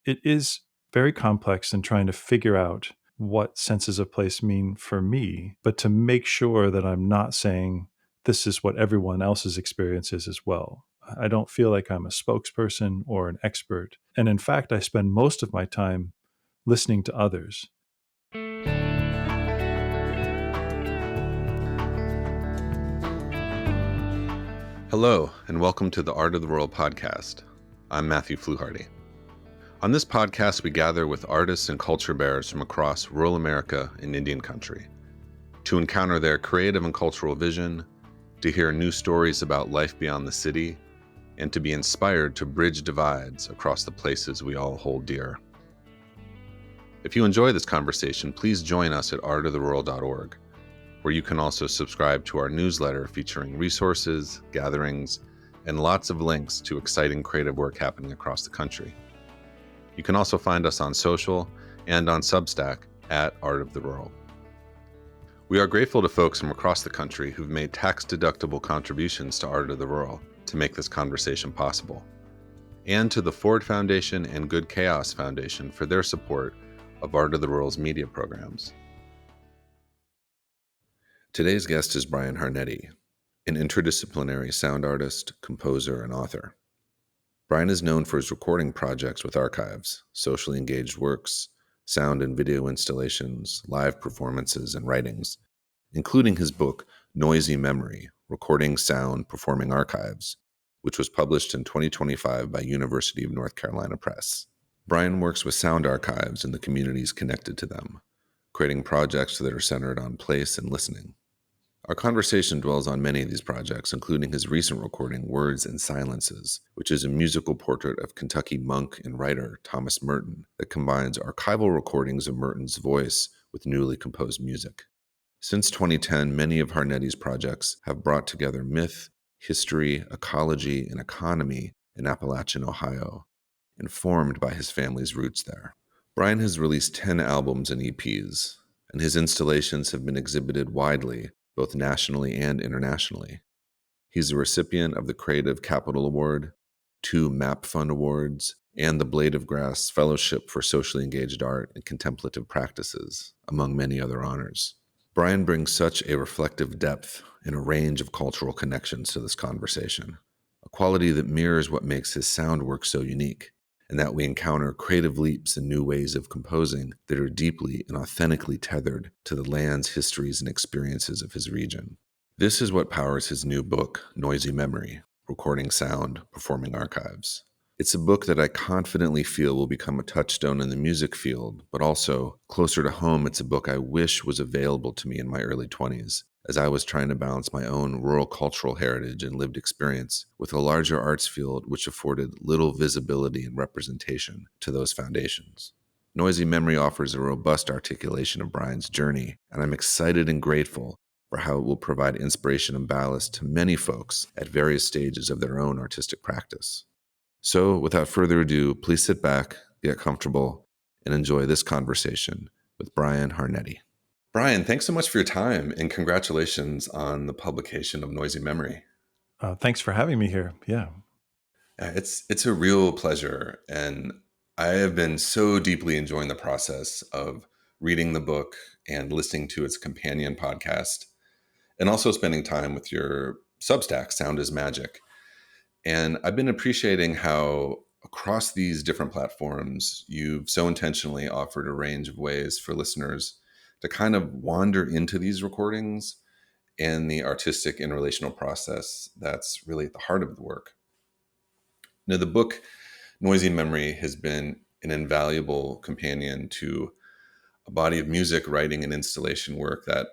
it is very complex in trying to figure out what senses of place mean for me, but to make sure that I'm not saying this is what everyone else's experience is as well. I don't feel like I'm a spokesperson or an expert. And in fact, I spend most of my time listening to others. Hello, and welcome to the Art of the World podcast. I'm Matthew Fluharty. On this podcast, we gather with artists and culture bearers from across rural America and Indian country to encounter their creative and cultural vision, to hear new stories about life beyond the city, and to be inspired to bridge divides across the places we all hold dear. If you enjoy this conversation, please join us at artoftherural.org, where you can also subscribe to our newsletter featuring resources, gatherings, and lots of links to exciting creative work happening across the country. You can also find us on social and on Substack at Art of the Rural. We are grateful to folks from across the country who've made tax-deductible contributions to Art of the Rural to make this conversation possible, and to the Ford Foundation and Good Chaos Foundation for their support of Art of the Rural's media programs. Today's guest is Brian Harnetty, an interdisciplinary sound artist, composer, and author. Brian is known for his recording projects with archives, socially engaged works, sound and video installations, live performances, and writings, including his book, Noisy Memory, Recording Sound Performing Archives, which was published in 2025 by University of North Carolina Press. Brian works with sound archives and the communities connected to them, creating projects that are centered on place and listening. Our conversation dwells on many of these projects, including his recent recording, Words and Silences, which is a musical portrait of Kentucky monk and writer Thomas Merton that combines archival recordings of Merton's voice with newly composed music. Since 2010, many of Harnetty's projects have brought together myth, history, ecology, and economy in Appalachian Ohio, informed by his family's roots there. Brian has released 10 albums and EPs, and his installations have been exhibited widely, both nationally and internationally. He's a recipient of the Creative Capital Award, 2 MAP Fund Awards, and the Blade of Grass Fellowship for Socially Engaged Art and Contemplative Practices, among many other honors. Brian brings such a reflective depth and a range of cultural connections to this conversation, a quality that mirrors what makes his sound work so unique, and that we encounter creative leaps and new ways of composing that are deeply and authentically tethered to the lands, histories, and experiences of his region. This is what powers his new book, Noisy Memory, Recording Sound, Performing Archives. It's a book that I confidently feel will become a touchstone in the music field, but also, closer to home, it's a book I wish was available to me in my early 20s, as I was trying to balance my own rural cultural heritage and lived experience with a larger arts field which afforded little visibility and representation to those foundations. Noisy Memory offers a robust articulation of Brian's journey, and I'm excited and grateful for how it will provide inspiration and ballast to many folks at various stages of their own artistic practice. So, without further ado, please sit back, get comfortable, and enjoy this conversation with Brian Harnetty. Brian, thanks so much for your time, and congratulations on the publication of Noisy Memory. Thanks for having me here. Yeah. It's a real pleasure, and I have been so deeply enjoying the process of reading the book and listening to its companion podcast, and also spending time with your Substack, Sound is Magic. And I've been appreciating how across these different platforms, you've so intentionally offered a range of ways for listeners to kind of wander into these recordings and the artistic and relational process that's really at the heart of the work. Now, the book, Noisy Memory, has been an invaluable companion to a body of music, writing, and installation work that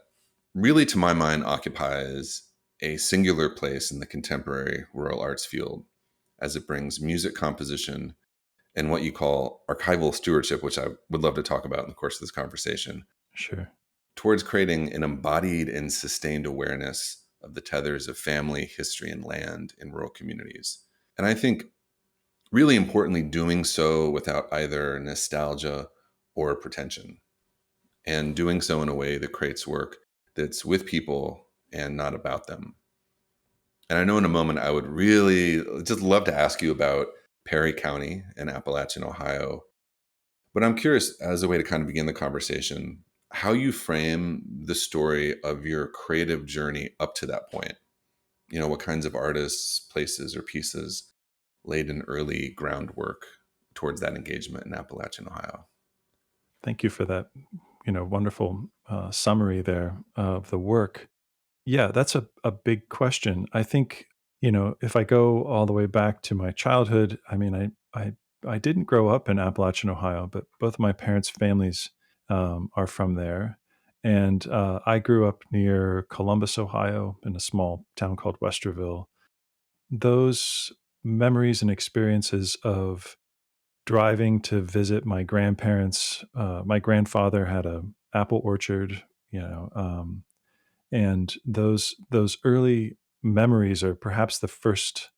really, to my mind, occupies a singular place in the contemporary rural arts field, as it brings music composition and what you call archival stewardship, which I would love to talk about in the course of this conversation, Sure. towards creating an embodied and sustained awareness of the tethers of family, history, and land in rural communities. And I think really importantly, doing so without either nostalgia or pretension, and doing so in a way that creates work that's with people and not about them. And I know in a moment I would really just love to ask you about Perry County in Appalachian Ohio, But I'm curious, as a way to kind of begin the conversation, how you frame the story of your creative journey up to that point. What kinds of artists, places, or pieces laid an early groundwork towards that engagement in Appalachian Ohio? Thank you for that, wonderful summary there of the work. Yeah, that's a big question. I think, if I go all the way back to my childhood, I mean, I didn't grow up in Appalachian, Ohio, but both of my parents' families are from there. And I grew up near Columbus, Ohio, in a small town called Westerville. Those memories and experiences of driving to visit my grandparents, my grandfather had a apple orchard, and those early memories are perhaps the first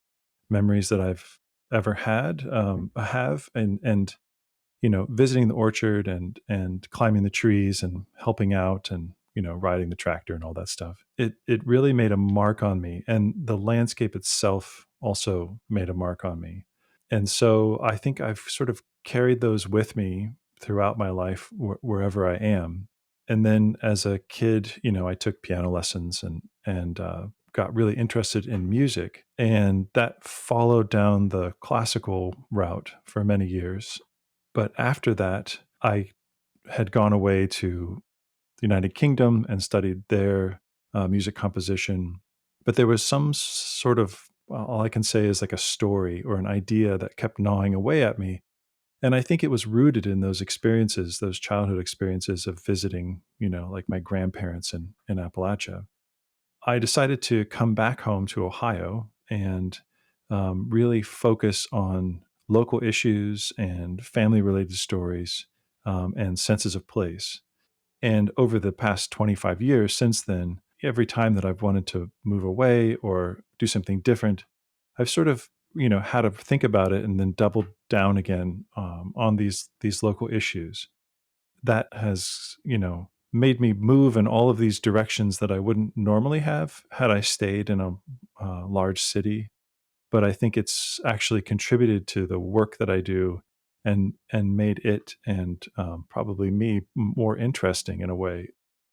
memories that I've ever had, have, and visiting the orchard and climbing the trees and helping out and riding the tractor and all that stuff. It really made a mark on me, and the landscape itself also made a mark on me. And so I think I've sort of carried those with me throughout my life wherever I am. And then as a kid, I took piano lessons and got really interested in music, and that followed down the classical route for many years. But after that, I had gone away to the United Kingdom and studied their music composition. But there was some sort of, well, all I can say is like a story or an idea that kept gnawing away at me. And I think it was rooted in those experiences, those childhood experiences of visiting, like my grandparents in Appalachia. I decided to come back home to Ohio and really focus on local issues and family related stories and senses of place. And over the past 25 years since then, every time that I've wanted to move away or do something different, I've sort of, had to think about it and then double down again on these local issues. That has, made me move in all of these directions that I wouldn't normally have had I stayed in a large city. But I think it's actually contributed to the work that I do and made it and probably me more interesting in a way,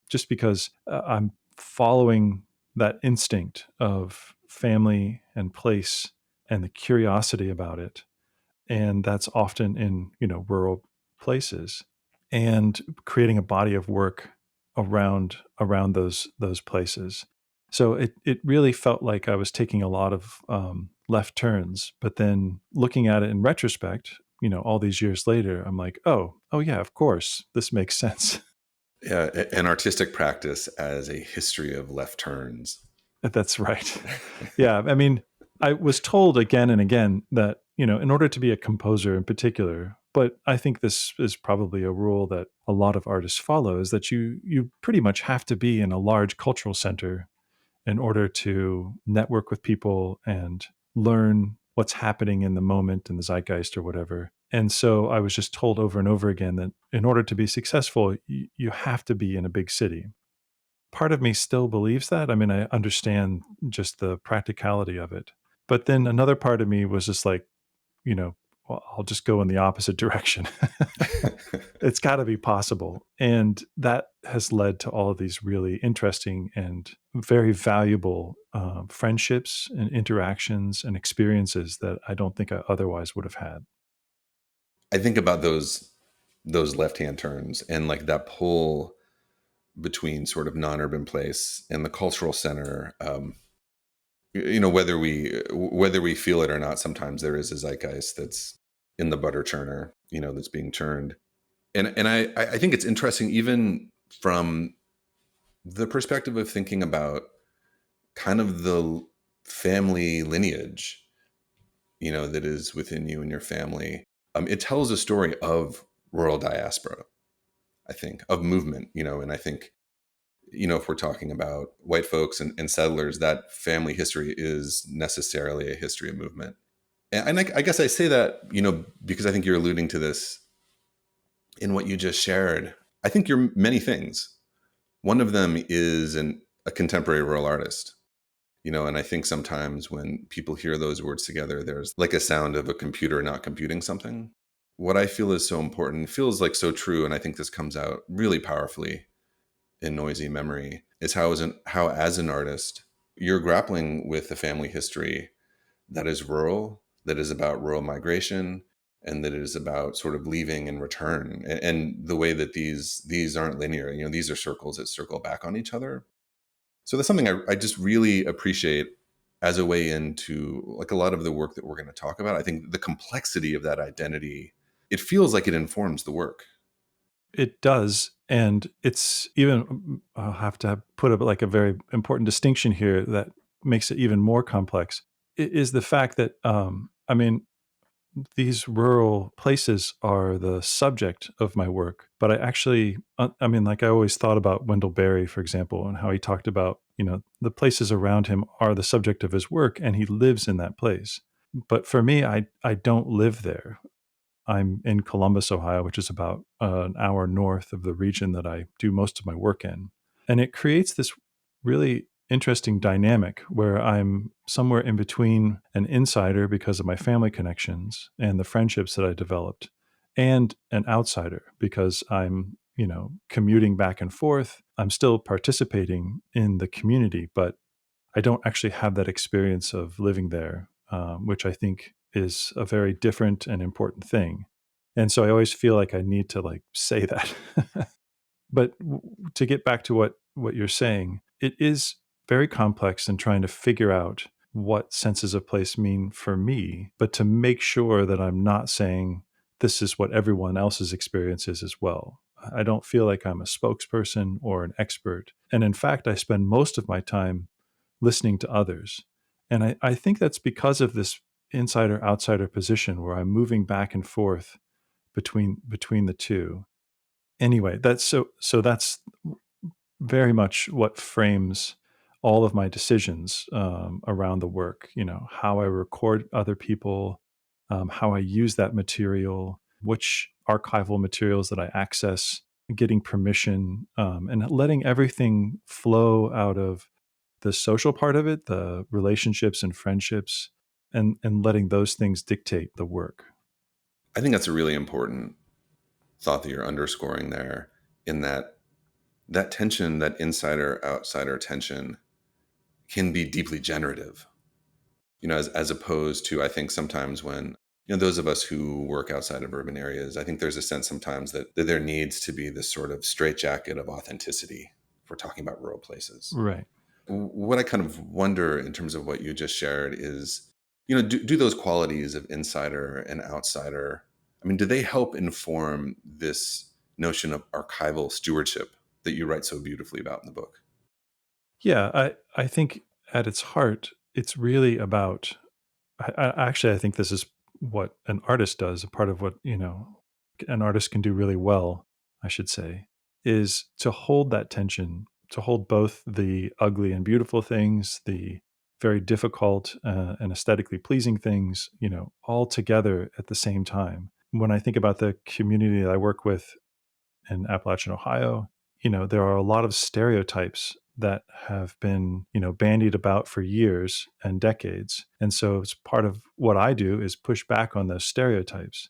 just because I'm following that instinct of family and place and the curiosity about it, and that's often in rural places, and creating a body of work around those places. So it really felt like I was taking a lot of left turns, but then looking at it in retrospect, all these years later, I'm like, oh yeah, of course, this makes sense. Yeah, an artistic practice as a history of left turns. That's right. Yeah, I mean, I was told again and again that, in order to be a composer in particular, but I think this is probably a rule that a lot of artists follow, is that you pretty much have to be in a large cultural center in order to network with people and learn what's happening in the moment in the zeitgeist or whatever. And so I was just told over and over again that in order to be successful, you have to be in a big city. Part of me still believes that. I mean, I understand just the practicality of it. But then another part of me was just like, you know, well, I'll just go in the opposite direction. It's got to be possible. And that has led to all of these really interesting and very valuable friendships and interactions and experiences that I don't think I otherwise would have had. I think about those left-hand turns and like that pull between sort of non-urban place and the cultural center. Whether we feel it or not, sometimes there is a zeitgeist that's in the butter churner, that's being churned. And I think it's interesting, even from the perspective of thinking about kind of the family lineage, that is within you and your family. It tells a story of rural diaspora, I think, of movement, and I think, if we're talking about white folks and settlers, that family history is necessarily a history of movement. And I guess I say that, because I think you're alluding to this in what you just shared. I think you're many things. One of them is a contemporary rural artist, and I think sometimes when people hear those words together, there's like a sound of a computer not computing something. what I feel is so important, feels like so true, and I think this comes out really powerfully in Noisy Memory, is how as an artist, you're grappling with a family history that is rural, that is about rural migration, and that is about sort of leaving and return, and the way that these aren't linear. These are circles that circle back on each other. So that's something I just really appreciate as a way into like a lot of the work that we're going to talk about. I think the complexity of that identity, it feels like it informs the work. It does, and it's even I'll have to put like a very important distinction here that makes it even more complex, is the fact that, I mean, these rural places are the subject of my work, but I actually, I mean, like I always thought about Wendell Berry, for example, and how he talked about, the places around him are the subject of his work and he lives in that place. But for me, I don't live there. I'm in Columbus, Ohio, which is about an hour north of the region that I do most of my work in. And it creates this really interesting dynamic where I'm somewhere in between an insider because of my family connections and the friendships that I developed, and an outsider because I'm, commuting back and forth. I'm still participating in the community, but I don't actually have that experience of living there, which I think is a very different and important thing. And so I always feel like I need to like say that. But to get back to what you're saying, it is very complex in trying to figure out what senses of place mean for me, but to make sure that I'm not saying this is what everyone else's experience is as well. I don't feel like I'm a spokesperson or an expert. And in fact, I spend most of my time listening to others. And I think that's because of this insider outsider position where I'm moving back and forth between the two. Anyway, that's very much what frames all of my decisions around the work. How I record other people, how I use that material, which archival materials that I access, getting permission, and letting everything flow out of the social part of it, the relationships and friendships, and letting those things dictate the work. I think that's a really important thought that you're underscoring there, in that tension, that insider outsider tension, can be deeply generative. As opposed to, I think sometimes when, those of us who work outside of urban areas, I think there's a sense sometimes that there needs to be this sort of straitjacket of authenticity if we're talking about rural places. Right. What I kind of wonder in terms of what you just shared is, do those qualities of insider and outsider, I mean, do they help inform this notion of archival stewardship that you write so beautifully about in the book? Yeah, I think at its heart, it's really about. I think this is what an artist does. A part of what an artist can do really well, I should say, is to hold that tension, to hold both the ugly and beautiful things, the very difficult and aesthetically pleasing things, all together at the same time. When I think about the community that I work with in Appalachian Ohio, there are a lot of stereotypes that have been, bandied about for years and decades. And so it's part of what I do is push back on those stereotypes,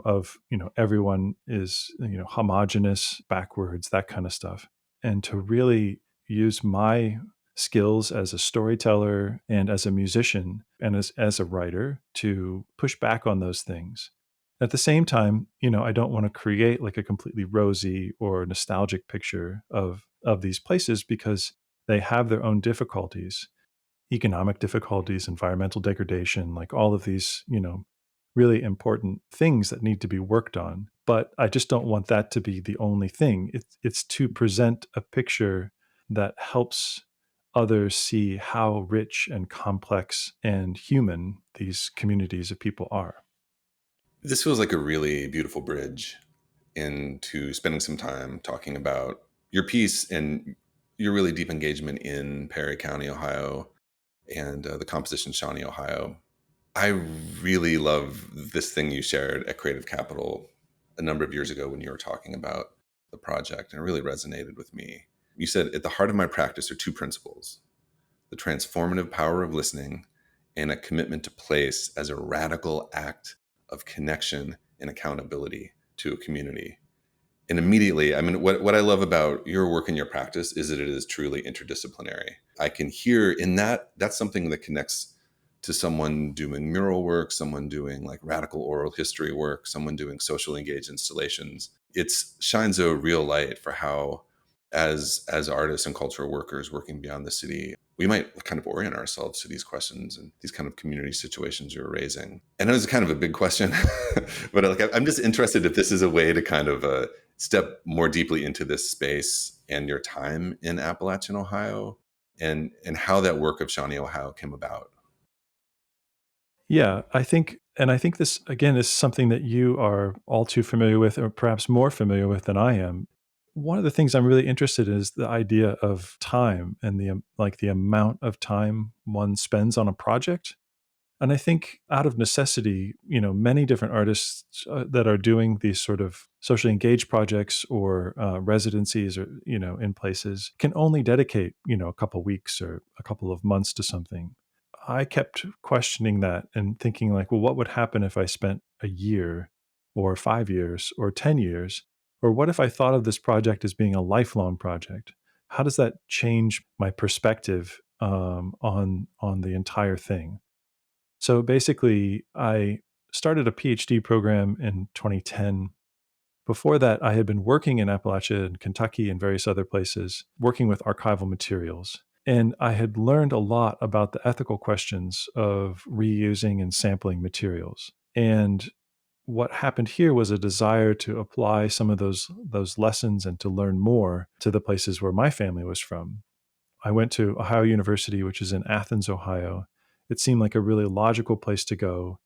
of, everyone is, homogenous, backwards, that kind of stuff. And to really use my skills as a storyteller and as a musician and as a writer to push back on those things. At the same time, I don't want to create like a completely rosy or nostalgic picture of these places because they have their own difficulties, economic difficulties, environmental degradation, like all of these, really important things that need to be worked on. But I just don't want that to be the only thing. It's to present a picture that helps others see how rich and complex and human these communities of people are. This feels like a really beautiful bridge into spending some time talking about your piece and your really deep engagement in Perry County, Ohio, and the composition Shawnee, Ohio. I really love this thing you shared at Creative Capital a number of years ago when you were talking about the project, and it really resonated with me. You said, at the heart of my practice are two principles: the transformative power of listening and a commitment to place as a radical act of connection and accountability to a community. And immediately, I mean, what I love about your work and your practice is that it is truly interdisciplinary. I can hear in that's something that connects to someone doing mural work, someone doing like radical oral history work, someone doing socially engaged installations. It shines a real light for how, as artists and cultural workers working beyond the city, we might kind of orient ourselves to these questions and these kind of community situations you're raising. And it was kind of a big question, but like I'm just interested if this is a way to kind of step more deeply into this space and your time in Appalachian Ohio, and how that work of Shawnee, Ohio came about. Yeah, I think this again is something that you are all too familiar with, or perhaps more familiar with than I am. One of the things I'm really interested in is the idea of time and like the amount of time one spends on a project. And I think out of necessity, many different artists that are doing these sort of socially engaged projects or residencies or, in places can only dedicate, a couple weeks or a couple of months to something. I kept questioning that and thinking like, well, what would happen if I spent a year or 5 years or 10 years? Or what if I thought of this project as being a lifelong project? How does that change my perspective on the entire thing? So basically, I started a PhD program in 2010. Before that, I had been working in Appalachia and Kentucky and various other places, working with archival materials. And I had learned a lot about the ethical questions of reusing and sampling materials. And what happened here was a desire to apply some of those lessons and to learn more to the places where my family was from. I went to Ohio University, which is in Athens, Ohio. It seemed like a really logical place to go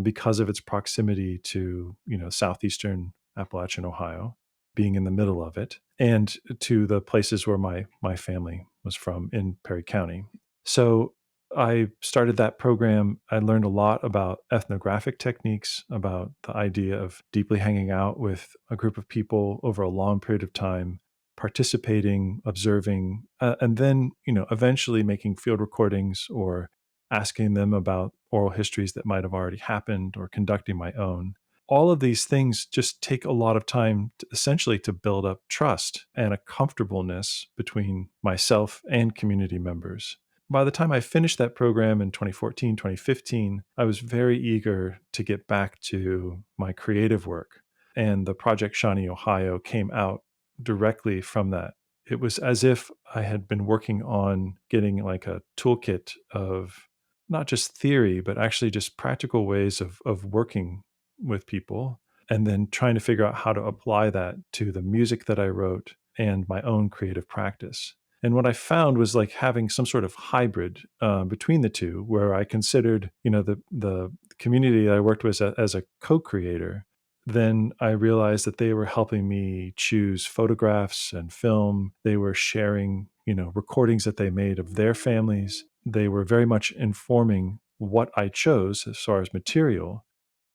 because of its proximity to, southeastern Appalachian Ohio, being in the middle of it, and to the places where my family was from in Perry County. So I started that program. I learned a lot about ethnographic techniques, about the idea of deeply hanging out with a group of people over a long period of time, participating, observing, and then, eventually making field recordings or asking them about oral histories that might have already happened or conducting my own. All of these things just take a lot of time essentially to build up trust and a comfortableness between myself and community members. By the time I finished that program in 2014, 2015, I was very eager to get back to my creative work. And the Project Shawnee, Ohio came out directly from that. It was as if I had been working on getting like a toolkit of not just theory, but actually just practical ways of working with people, and then trying to figure out how to apply that to the music that I wrote and my own creative practice. And what I found was like having some sort of hybrid between the two, where I considered, the community that I worked with as a co-creator. Then I realized that they were helping me choose photographs and film. They were sharing, recordings that they made of their families. They were very much informing what I chose as far as material.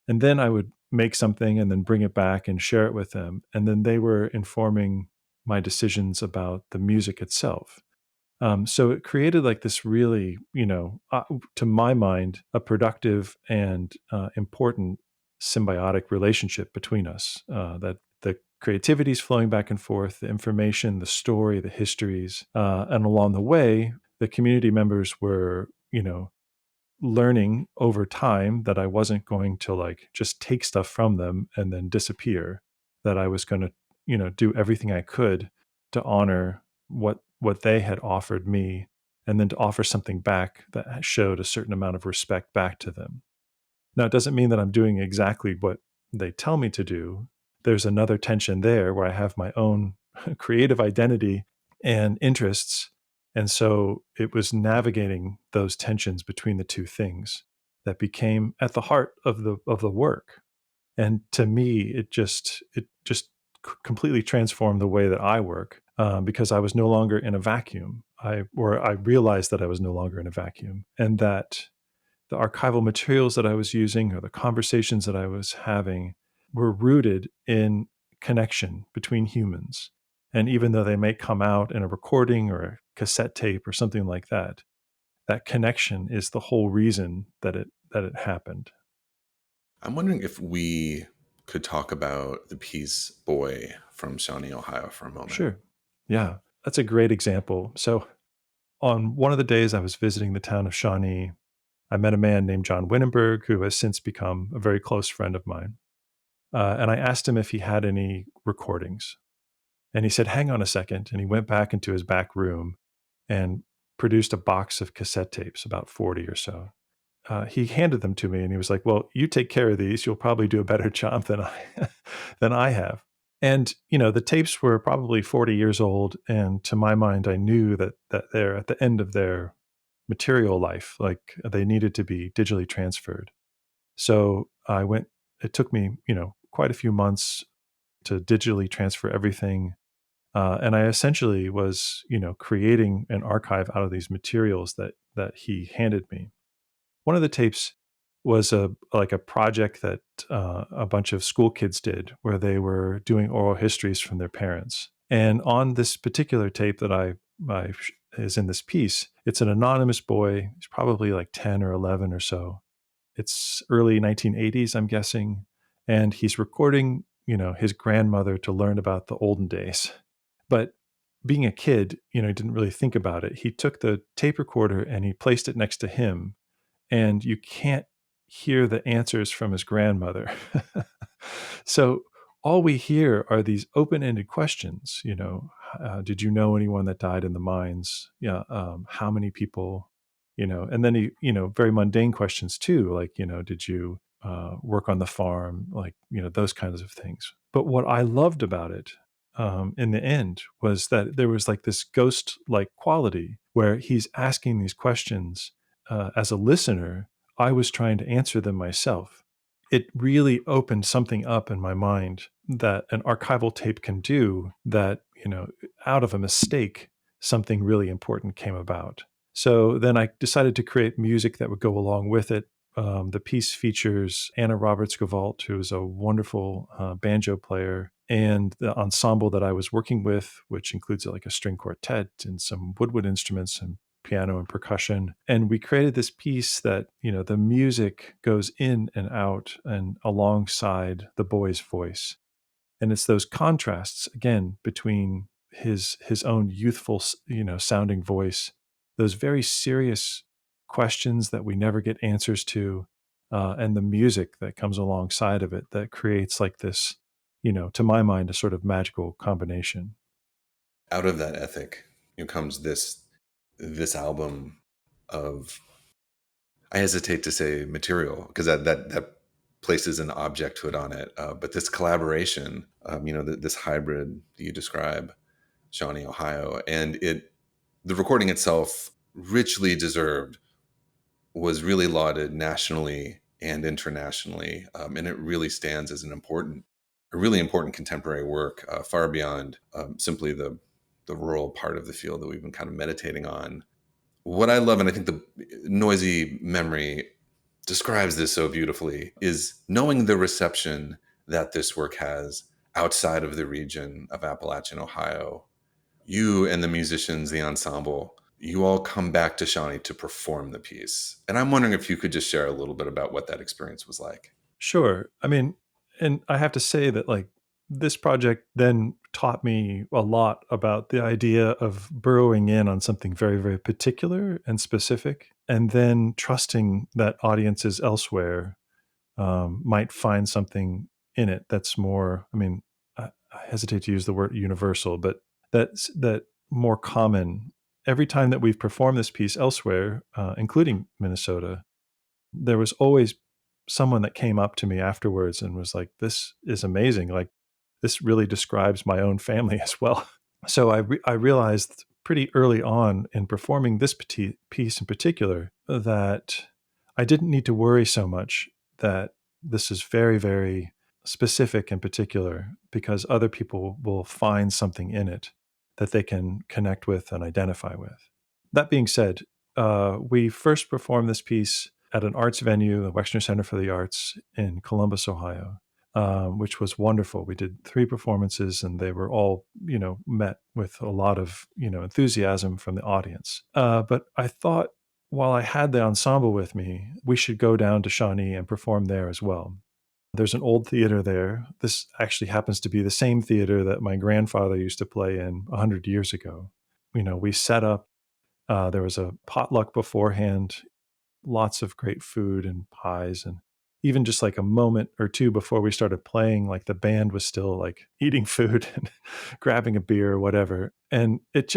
And then I would make something and then bring it back and share it with them. And then they were informing my decisions about the music itself. So it created like this really, to my mind, a productive and important symbiotic relationship between us. That the creativity is flowing back and forth, the information, the story, the histories, and along the way, the community members were, learning over time that I wasn't going to like just take stuff from them and then disappear, that I was going to, do everything I could to honor what they had offered me, and then to offer something back that showed a certain amount of respect back to them. Now, it doesn't mean that I'm doing exactly what they tell me to do. There's another tension there where I have my own creative identity and interests. And so it was navigating those tensions between the two things that became at the heart of the work. And to me, it just completely transformed the way that I work, because I was no longer in a vacuum. I realized that I was no longer in a vacuum, and that the archival materials that I was using or the conversations that I was having were rooted in connection between humans. And even though they may come out in a recording or a cassette tape or something like that, that connection is the whole reason that it happened. I'm wondering if we could talk about the piece Boy from Shawnee, Ohio for a moment. Sure. Yeah, that's a great example. So, on one of the days I was visiting the town of Shawnee, I met a man named John Winenberg, who has since become a very close friend of mine. And I asked him if he had any recordings. And he said, hang on a second. And he went back into his back room and produced a box of cassette tapes, about 40 or so. He handed them to me and he was like, well, you take care of these. You'll probably do a better job than than I have. And, the tapes were probably 40 years old. And to my mind, I knew that they're at the end of their material life, like they needed to be digitally transferred. So it took me, quite a few months to digitally transfer everything. And I essentially was, creating an archive out of these materials that he handed me. One of the tapes was like a project that a bunch of school kids did, where they were doing oral histories from their parents. And on this particular tape that is in this piece, it's an anonymous boy. He's probably like 10 or 11 or so. It's early 1980s, I'm guessing, and he's recording, his grandmother to learn about the olden days. But being a kid, he didn't really think about it. He took the tape recorder and he placed it next to him, and you can't hear the answers from his grandmother. So all we hear are these open-ended questions. Did you know anyone that died in the mines? Yeah. How many people? And then very mundane questions too, like did you work on the farm? Like those kinds of things. But what I loved about it, in the end, was that there was like this ghost-like quality where he's asking these questions. As a listener, I was trying to answer them myself. It really opened something up in my mind that an archival tape can do, that, out of a mistake, something really important came about. So then I decided to create music that would go along with it. The piece features Anna Roberts-Gavalt, who is a wonderful banjo player, and the ensemble that I was working with, which includes like a string quartet and some woodwind instruments and piano and percussion. And we created this piece that, the music goes in and out and alongside the boy's voice. And it's those contrasts, again, between his own youthful, sounding voice, those very serious questions that we never get answers to, and the music that comes alongside of it that creates like this, to my mind, a sort of magical combination. Out of that ethic, comes this album of, I hesitate to say material because that places an objecthood on it, but this collaboration, this hybrid that you describe, Shawnee, Ohio, and the recording itself, richly deserved, was really lauded nationally and internationally, and it really stands as a really important contemporary work, far beyond simply the rural part of the field that we've been kind of meditating on. What I love, and I think the Noisy Memory describes this so beautifully, is knowing the reception that this work has outside of the region of Appalachian Ohio. You and the musicians, the ensemble, you all come back to Shawnee to perform the piece. And I'm wondering if you could just share a little bit about what that experience was like. Sure. I mean, and I have to say that like this project then taught me a lot about the idea of burrowing in on something very, very particular and specific, and then trusting that audiences elsewhere might find something in it that's more, I mean, I hesitate to use the word universal, but that more common. Every time that we've performed this piece elsewhere, including Minnesota, there was always someone that came up to me afterwards and was like, this is amazing. Like, this really describes my own family as well. So I realized pretty early on in performing this piece in particular that I didn't need to worry so much that this is very, very specific and particular, because other people will find something in it that they can connect with and identify with. That being said, we first performed this piece at an arts venue, the Wexner Center for the Arts in Columbus, Ohio, which was wonderful. We did 3 performances, and they were all, met with a lot of, enthusiasm from the audience. But I thought, while I had the ensemble with me, we should go down to Shawnee and perform there as well. There's an old theater there. This actually happens to be the same theater that my grandfather used to play in 100 years ago. We set up, there was a potluck beforehand, lots of great food and pies, and even just like a moment or two before we started playing, like the band was still like eating food and grabbing a beer or whatever. And it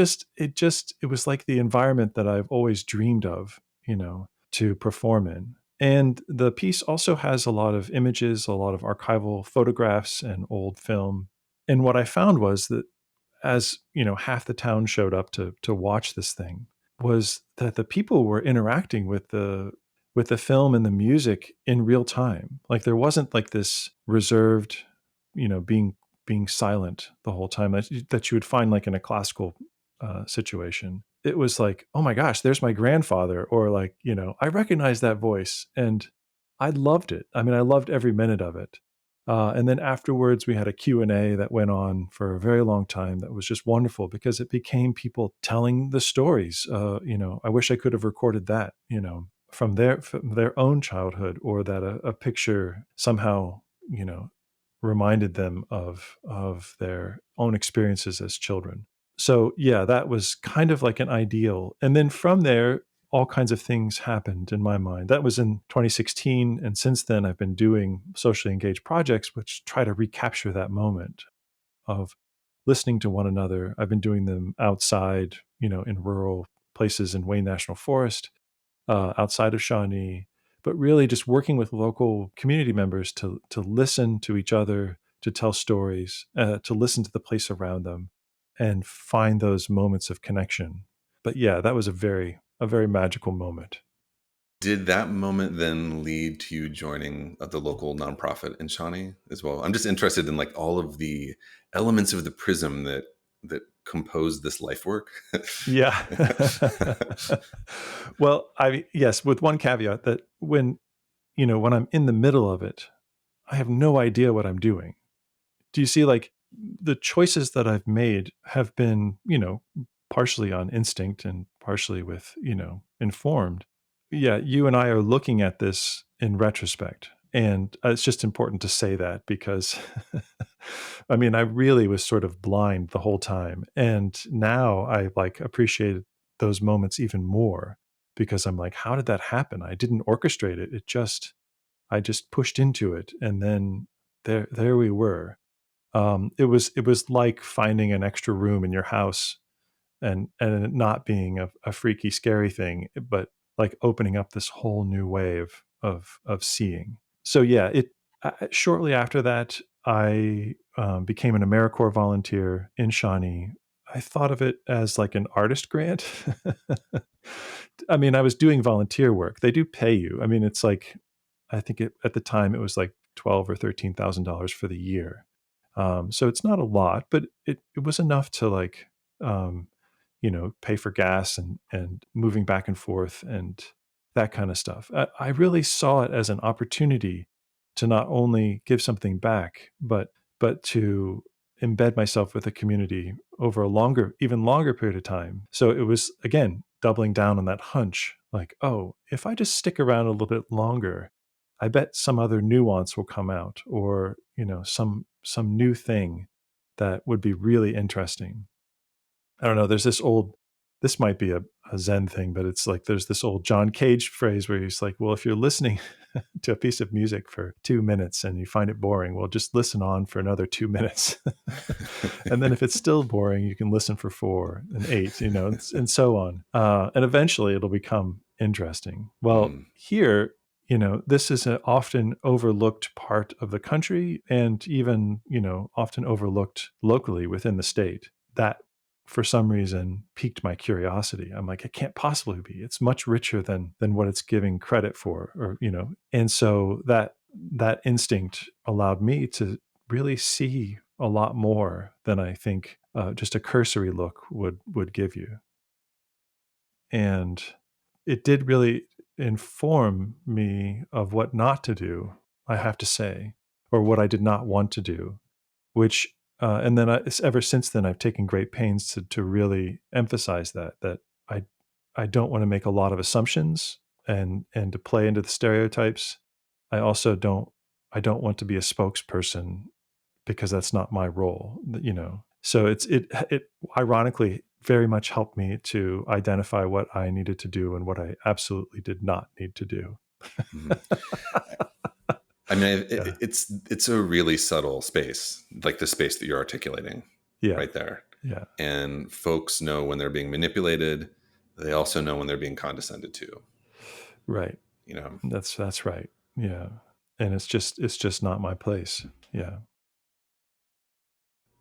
was like the environment that I've always dreamed of, to perform in. And the piece also has a lot of images, a lot of archival photographs and old film. And what I found was that as, half the town showed up to watch this thing, was that the people were interacting with the film and the music in real time. Like there wasn't like this reserved, being silent the whole time that you would find like in a classical situation. It was like, oh my gosh, there's my grandfather, or like, I recognize that voice, and I loved it. I mean, I loved every minute of it. And then afterwards, we had a Q&A that went on for a very long time. That was just wonderful because it became people telling the stories. I wish I could have recorded that, from their own childhood, or that a picture somehow, reminded them of their own experiences as children. So yeah, that was kind of like an ideal. And then from there, all kinds of things happened in my mind. That was in 2016. And since then, I've been doing socially engaged projects, which try to recapture that moment of listening to one another. I've been doing them outside, in rural places in Wayne National Forest, outside of Shawnee, but really just working with local community members to listen to each other, to tell stories, to listen to the place around them, and find those moments of connection. But yeah, that was a very magical moment. Did that moment then lead to you joining the local nonprofit in Shawnee as well? I'm just interested in like all of the elements of the prism that compose this life work. Yeah. Well, yes, with one caveat that when I'm in the middle of it, I have no idea what I'm doing. Do you see, like, the choices that I've made have been, partially on instinct and partially with, informed. Yeah, you and I are looking at this in retrospect. And it's just important to say that because I mean, I really was sort of blind the whole time. And now I like appreciate those moments even more because I'm like, how did that happen? I didn't orchestrate it. I just pushed into it. And then there we were. It was like finding an extra room in your house, and it not being a freaky, scary thing, but like opening up this whole new way of seeing. So yeah, shortly after that, I became an AmeriCorps volunteer in Shawnee. I thought of it as like an artist grant. I mean, I was doing volunteer work. They do pay you. I mean, it's like I think at the time it was like $12,000 or $13,000 for the year. So it's not a lot, but it was enough to like um, pay for gas and moving back and forth and that kind of stuff. I really saw it as an opportunity to not only give something back, but to embed myself with the community over a even longer period of time. So it was again doubling down on that hunch, like, oh, if I just stick around a little bit longer, I bet some other nuance will come out, or some new thing that would be really interesting. I don't know. This might be a Zen thing, but it's like there's this old John Cage phrase where he's like, well, if you're listening to a piece of music for 2 minutes and you find it boring, well, just listen on for another 2 minutes. And then if it's still boring, you can listen for 4 and 8, and so on. And eventually it'll become interesting. Well, Mm. here, this is an often overlooked part of the country, and even, often overlooked locally within the state. That for some reason piqued my curiosity. I'm like, it can't possibly be. It's much richer than what it's giving credit for, or And so that instinct allowed me to really see a lot more than I think just a cursory look would give you. And it did really inform me of what not to do, I have to say, or what I did not want to do, which and then ever since then I've taken great pains to really emphasize that I I don't want to make a lot of assumptions and to play into the stereotypes. I also don't I don't want to be a spokesperson because that's not my role, So it ironically very much helped me to identify what I needed to do and what I absolutely did not need to do. Mhm. I mean, Yeah. it's a really subtle space, like the space that you're articulating Yeah. right there. Yeah. And folks know when they're being manipulated. They also know when they're being condescended to. Right. You know. That's right. Yeah. And it's just not my place. Yeah.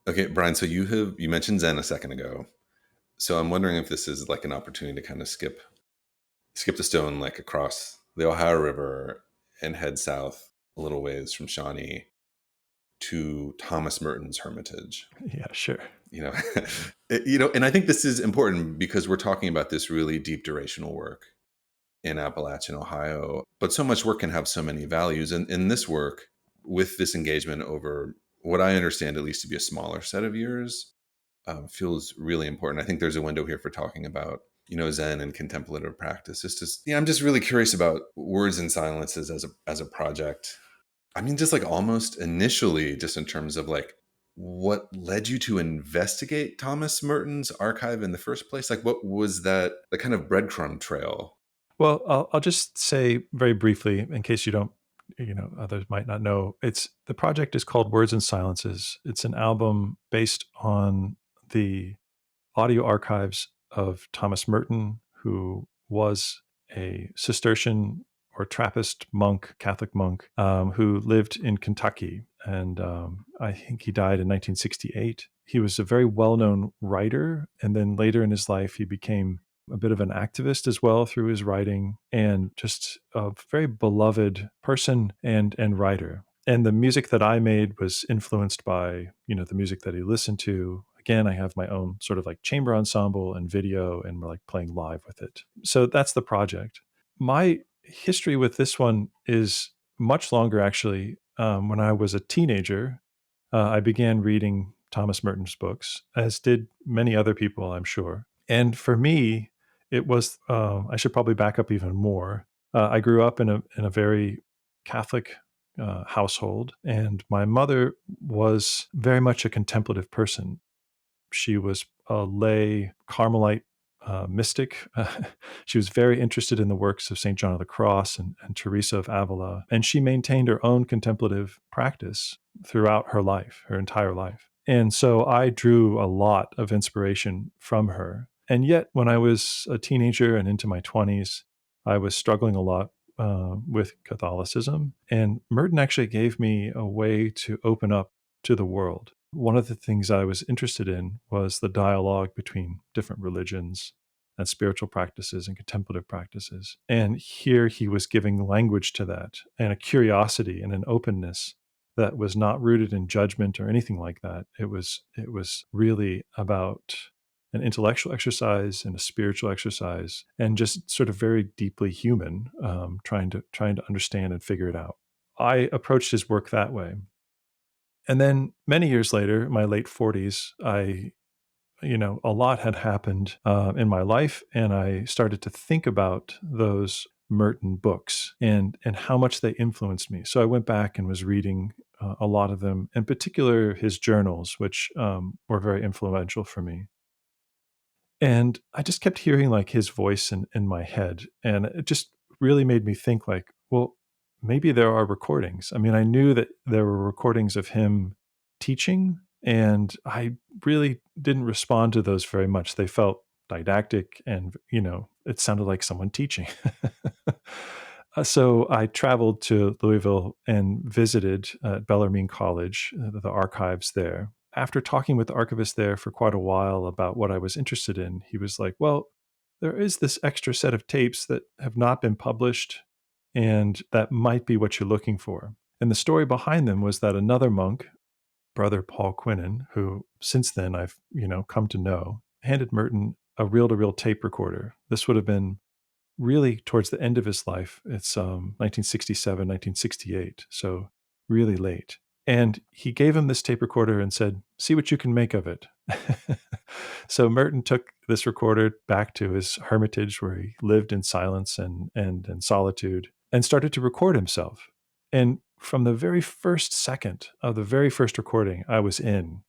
Okay, Brian. So you mentioned Zen a second ago. So I'm wondering if this is like an opportunity to kind of skip the stone, like across the Ohio River and head south a little ways from Shawnee to Thomas Merton's Hermitage. Yeah, sure. You know, and I think this is important because we're talking about this really deep durational work in Appalachian Ohio. But so much work can have so many values. And in this work, with this engagement over what I understand at least to be a smaller set of years, feels really important. I think there's a window here for talking about, Zen and contemplative practice. It's just, I'm just really curious about words and silences as a project. I mean, just like almost initially, just in terms of like what led you to investigate Thomas Merton's archive in the first place? Like, what was that, the kind of breadcrumb trail? Well, I'll just say very briefly, in case you don't, others might not know. The project is called Words and Silences. It's an album based on the audio archives of Thomas Merton, who was a Cistercian or Trappist monk, Catholic monk, who lived in Kentucky. And I think he died in 1968. He was a very well known writer. And then later in his life, he became a bit of an activist as well through his writing, and just a very beloved person and writer. And the music that I made was influenced by, the music that he listened to. Again, I have my own sort of like chamber ensemble and video, and we're like playing live with it. So that's the project. My history with this one is much longer, actually. When I was a teenager, I began reading Thomas Merton's books, as did many other people, I'm sure. And for me, it was, I should probably back up even more. I grew up in a very Catholic household, and my mother was very much a contemplative person. She was a lay Carmelite mystic. She was very interested in the works of St. John of the Cross and Teresa of Avila, and she maintained her own contemplative practice throughout her life, her entire life. And so I drew a lot of inspiration from her. And yet, when I was a teenager and into my 20s, I was struggling a lot with Catholicism. And Merton actually gave me a way to open up to the world. One of the things I was interested in was the dialogue between different religions and spiritual practices and contemplative practices. And here he was giving language to that, and a curiosity and an openness that was not rooted in judgment or anything like that. It was really about an intellectual exercise and a spiritual exercise, and just sort of very deeply human, trying to understand and figure it out. I approached his work that way. And then many years later, my late 40s, a lot had happened in my life, and I started to think about those Merton books and how much they influenced me. So I went back and was reading a lot of them, in particular his journals, which were very influential for me. And I just kept hearing like his voice in my head. And it just really made me think like, well, maybe there are recordings. I mean, I knew that there were recordings of him teaching, and I really didn't respond to those very much. They felt didactic, and, it sounded like someone teaching. So I traveled to Louisville and visited Bellarmine College, the archives there. After talking with the archivist there for quite a while about what I was interested in, he was like, well, there is this extra set of tapes that have not been published, and that might be what you're looking for. And the story behind them was that another monk, Brother Paul Quinnen, who since then I've, come to know, handed Merton a reel-to-reel tape recorder. This would have been really towards the end of his life. It's 1967, 1968, so really late. And he gave him this tape recorder and said, see what you can make of it. So Merton took this recorder back to his hermitage where he lived in silence and in solitude, and started to record himself. And from the very first second of the very first recording I was in,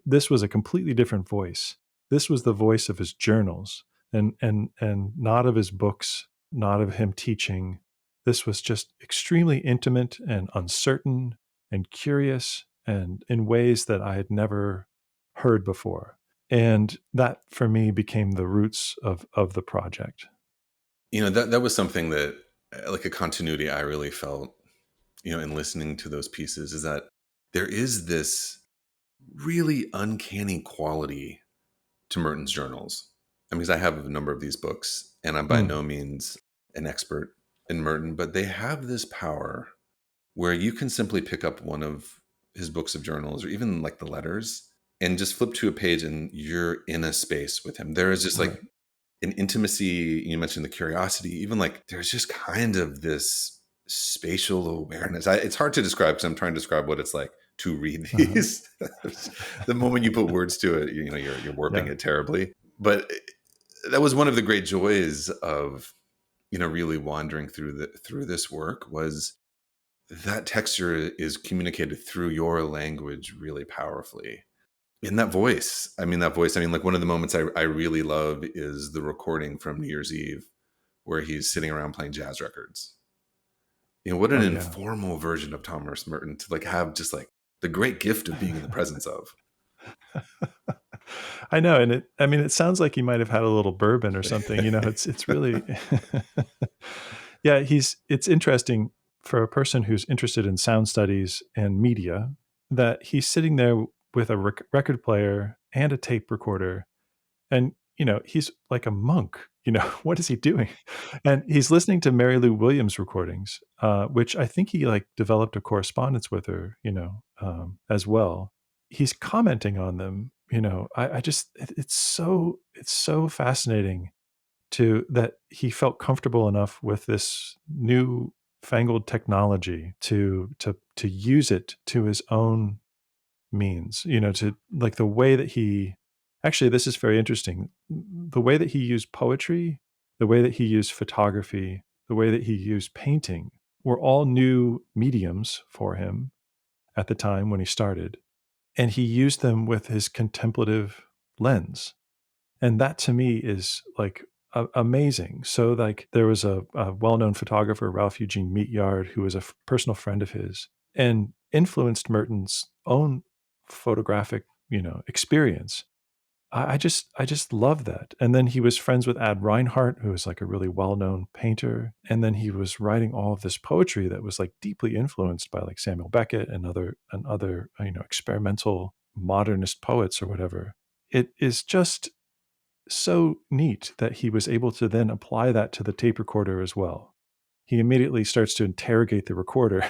this was a completely different voice. This was the voice of his journals, and not of his books, not of him teaching. This was just extremely intimate and uncertain and curious, and in ways that I had never heard before. And that for me became the roots of the project. That was something that, like a continuity I really felt, in listening to those pieces, is that there is this really uncanny quality to Merton's journals. I mean, because I have a number of these books, and I'm by Mm, no means an expert in Merton, but they have this power where you can simply pick up one of his books of journals, or even like the letters, and just flip to a page and you're in a space with him. There is just like right. an intimacy. You mentioned the curiosity, even like there's just kind of this spatial awareness. It's hard to describe because I'm trying to describe what it's like to read Uh-huh. these. The moment you put words to it, you're warping Yeah. it terribly. But that was one of the great joys of really wandering through this work, was that texture is communicated through your language really powerfully. In that voice, like one of the moments I really love is the recording from New Year's Eve where he's sitting around playing jazz records. What an Oh yeah. informal version of Thomas Merton to like have just like the great gift of being in the presence of. I know, and it sounds like he might have had a little bourbon or something. It's really, yeah. It's interesting for a person who's interested in sound studies and media that he's sitting there with a record player and a tape recorder, and he's like a monk. What is he doing? And he's listening to Mary Lou Williams recordings, which I think he like developed a correspondence with her, as well. He's commenting on them. I just it's so fascinating to that he felt comfortable enough with this new fangled technology to use it to his own means, to like the way that he actually, this is very interesting. The way that he used poetry, the way that he used photography, the way that he used painting were all new mediums for him at the time when he started. And he used them with his contemplative lens. And that to me is like amazing. So, like, there was a well known photographer, Ralph Eugene Meatyard, who was a personal friend of his and influenced Merton's own photographic, experience. I just love that. And then he was friends with Ad Reinhardt, who was like a really well-known painter. And then he was writing all of this poetry that was like deeply influenced by like Samuel Beckett and other experimental modernist poets or whatever. It is just so neat that he was able to then apply that to the tape recorder as well. He immediately starts to interrogate the recorder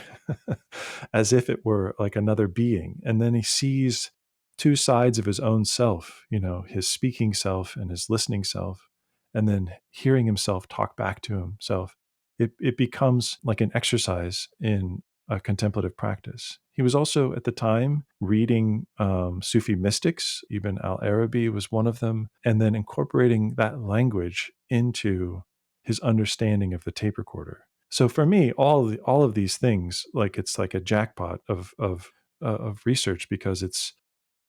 as if it were like another being. And then he sees two sides of his own self, his speaking self and his listening self, and then hearing himself talk back to himself. It becomes like an exercise in a contemplative practice. He was also at the time reading Sufi mystics. Ibn al-Arabi was one of them, and then incorporating that language into his understanding of the tape recorder. So for me, all of these things, like it's like a jackpot of research, because it's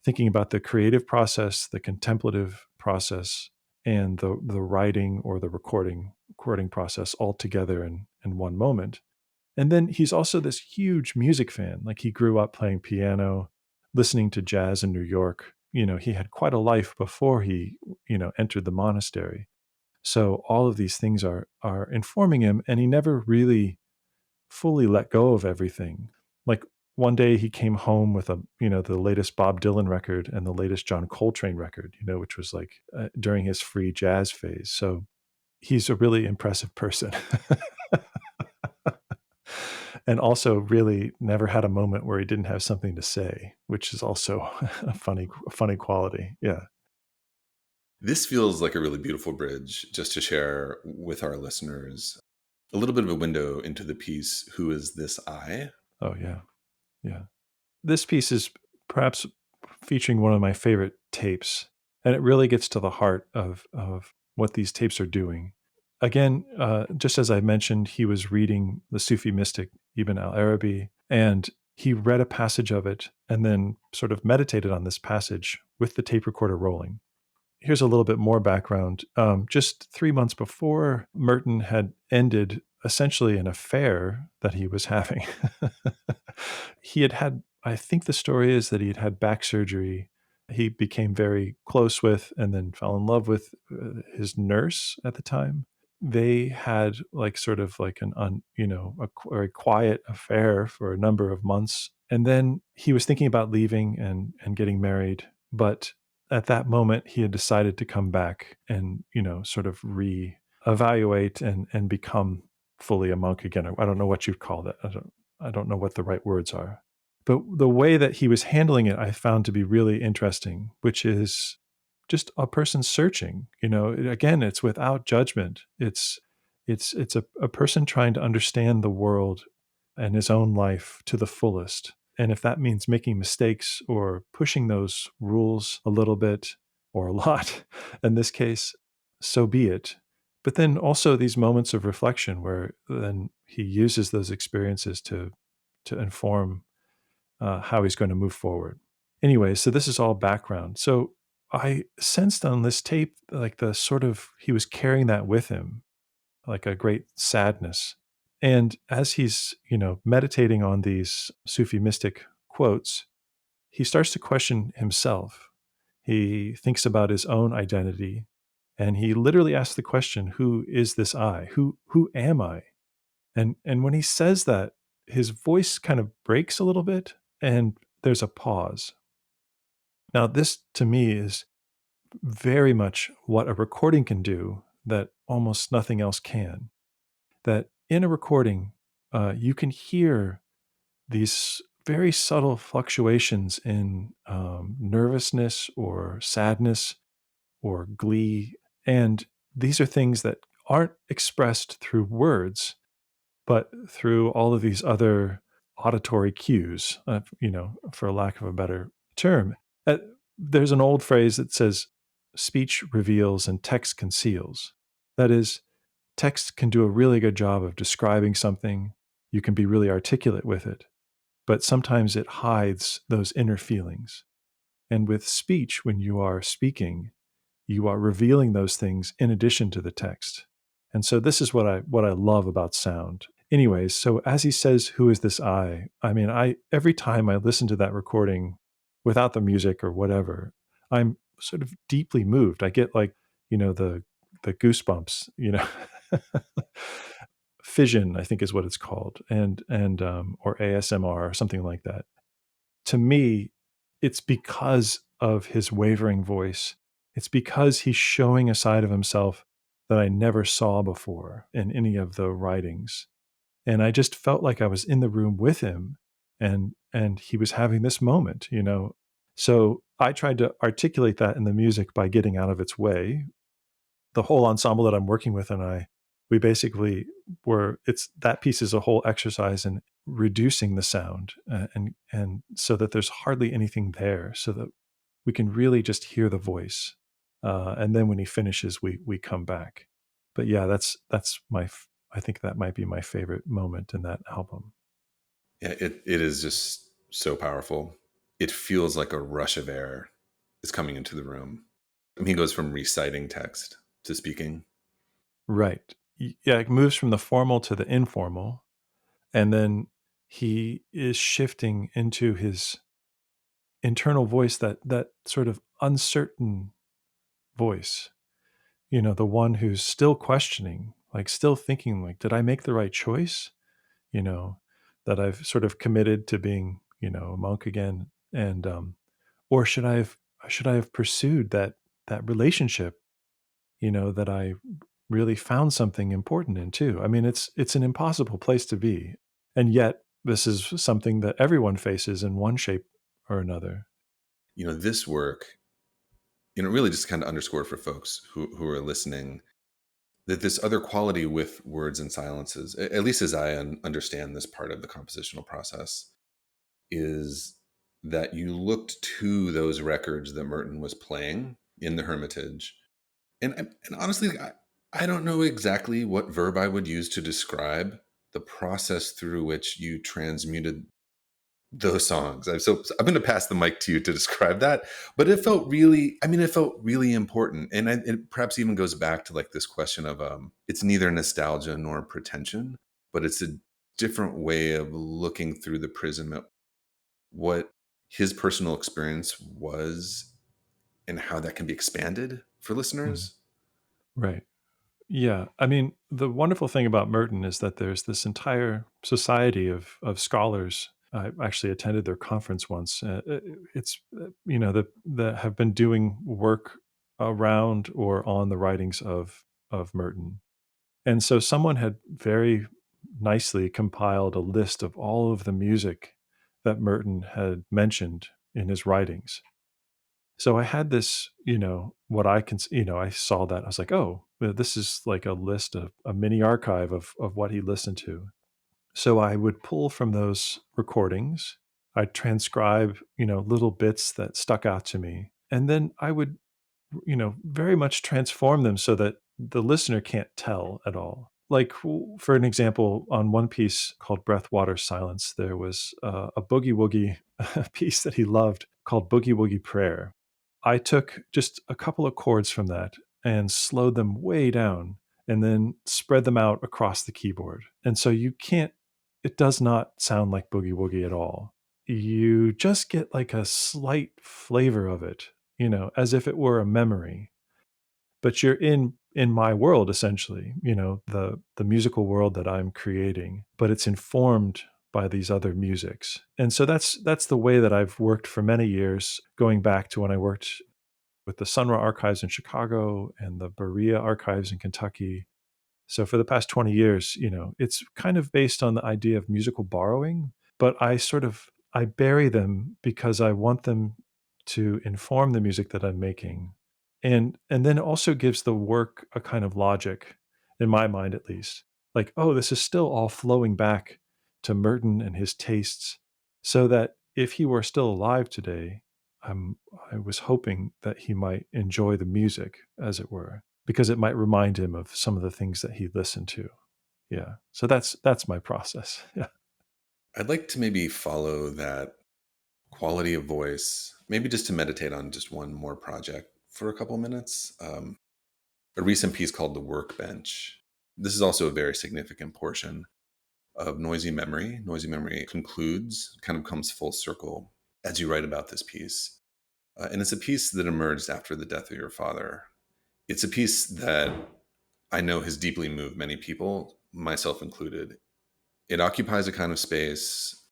thinking about the creative process, the contemplative process, and the writing or the recording process all together in one moment. And then he's also this huge music fan. Like, he grew up playing piano, listening to jazz in New York. He had quite a life before he entered the monastery. So all of these things are informing him, and he never really fully let go of everything. Like, one day he came home with the latest Bob Dylan record and the latest John Coltrane record, which was like during his free jazz phase. So he's a really impressive person. And also really never had a moment where he didn't have something to say, which is also a funny quality. Yeah. This feels like a really beautiful bridge just to share with our listeners a little bit of a window into the piece, Who Is This I? Oh yeah. Yeah. This piece is perhaps featuring one of my favorite tapes, and it really gets to the heart of what these tapes are doing. again, just as I mentioned, he was reading the Sufi mystic Ibn al-Arabi, and he read a passage of it and then sort of meditated on this passage with the tape recorder rolling. Here's a little bit more background. Just 3 months before, Merton had ended essentially an affair that he was having. He had had, I think the story is that he had had back surgery. He became very close with and then fell in love with his nurse at the time. They had like sort of like a very quiet affair for a number of months. And then he was thinking about leaving and getting married. But at that moment, he had decided to come back and, sort of re-evaluate and become fully a monk again. I don't know what you'd call that. I don't know what the right words are. But the way that he was handling it, I found to be really interesting, which is just a person searching. Again, it's without judgment. It's a person trying to understand the world and his own life to the fullest. And if that means making mistakes or pushing those rules a little bit or a lot, in this case, so be it. But then also these moments of reflection where then he uses those experiences to inform how he's going to move forward. Anyway, so this is all background. So I sensed on this tape like the sort of he was carrying that with him, like a great sadness. And as he's, meditating on these Sufi mystic quotes, he starts to question himself. He thinks about his own identity, and he literally asks the question, who is this I? Who am I? And when he says that, his voice kind of breaks a little bit and there's a pause. Now, this to me is very much what a recording can do that almost nothing else can. That in a recording, you can hear these very subtle fluctuations in nervousness or sadness or glee. And these are things that aren't expressed through words, but through all of these other auditory cues, for lack of a better term. Uh, there's an old phrase that says, speech reveals and text conceals. That is, text can do a really good job of describing something. You can be really articulate with it, but sometimes it hides those inner feelings. And with speech, when you are speaking, you are revealing those things in addition to the text. And so this is what I love about sound. Anyways, so as he says, who is this I mean, every time I listen to that recording without the music or whatever, I'm sort of deeply moved. I get like, the goosebumps, fission, I think is what it's called, and or ASMR or something like that. To me, it's because of his wavering voice. It's because he's showing a side of himself that I never saw before in any of the writings. And I just felt like I was in the room with him and he was having this moment. So I tried to articulate that in the music by getting out of its way. The whole ensemble that I'm working with and we basically it's that piece is a whole exercise in reducing the sound and so that there's hardly anything there so that we can really just hear the voice. And then when he finishes, we come back. But yeah, that's I think that might be my favorite moment in that album. Yeah, it is just so powerful. It feels like a rush of air is coming into the room. I mean, he goes from reciting text to speaking. Right. Yeah, it moves from the formal to the informal, and then he is shifting into his internal voice, that sort of uncertain voice, the one who's still questioning, like still thinking like, did I make the right choice? You know, that I've sort of committed to being, a monk again. And or should I have pursued that relationship, that I really found something important in too. I mean, it's an impossible place to be. And yet this is something that everyone faces in one shape or another. This work, really just kind of underscore for folks who are listening that this other quality with words and silences, at least as I understand this part of the compositional process, is that you looked to those records that Merton was playing in the Hermitage. And honestly, I don't know exactly what verb I would use to describe the process through which you transmuted those songs. So I'm going to pass the mic to you to describe that. But it felt really, I mean, it felt really important. And it perhaps even goes back to like this question of it's neither nostalgia nor pretension, but it's a different way of looking through the prism at what his personal experience was and how that can be expanded for Mm, listeners. right. Yeah. I mean, the wonderful thing about Merton is that there's this entire society of scholars. I actually attended their conference once. It's that have been doing work around or on the writings of Merton. And so someone had very nicely compiled a list of all of the music that Merton had mentioned in his writings. So I had this, what I can, I saw that. I was like, oh, well, this is like a list of a mini archive of what he listened to. So I would pull from those recordings. I'd transcribe, little bits that stuck out to me. And then I would, very much transform them so that the listener can't tell at all. Like, for an example, on one piece called Breath, Water, Silence, there was a boogie woogie piece that he loved called Boogie Woogie Prayer. I took just a couple of chords from that and slowed them way down and then spread them out across the keyboard. And so it does not sound like Boogie Woogie at all. You just get like a slight flavor of it, as if it were a memory. But you're in my world essentially, the musical world that I'm creating, but it's informed by these other musics. And so that's the way that I've worked for many years, going back to when I worked with the Sunra archives in Chicago and the Berea archives in Kentucky. So for the past 20 years, it's kind of based on the idea of musical borrowing, but I bury them because I want them to inform the music that I'm making. And then it also gives the work a kind of logic, in my mind at least. Like, oh, this is still all flowing back to Merton and his tastes, so that if he were still alive today, I'm I was hoping that he might enjoy the music, as it were, because it might remind him of some of the things that he listened to. Yeah. So that's my process. Yeah. I'd like to maybe follow that quality of voice, maybe just to meditate on just one more project for a couple minutes. A recent piece called The Workbench. This is also a very significant portion of Noisy Memory. Noisy Memory concludes, kind of comes full circle as you write about this piece. And it's a piece that emerged after the death of your father. It's a piece that I know has deeply moved many people, myself included. It occupies a kind of space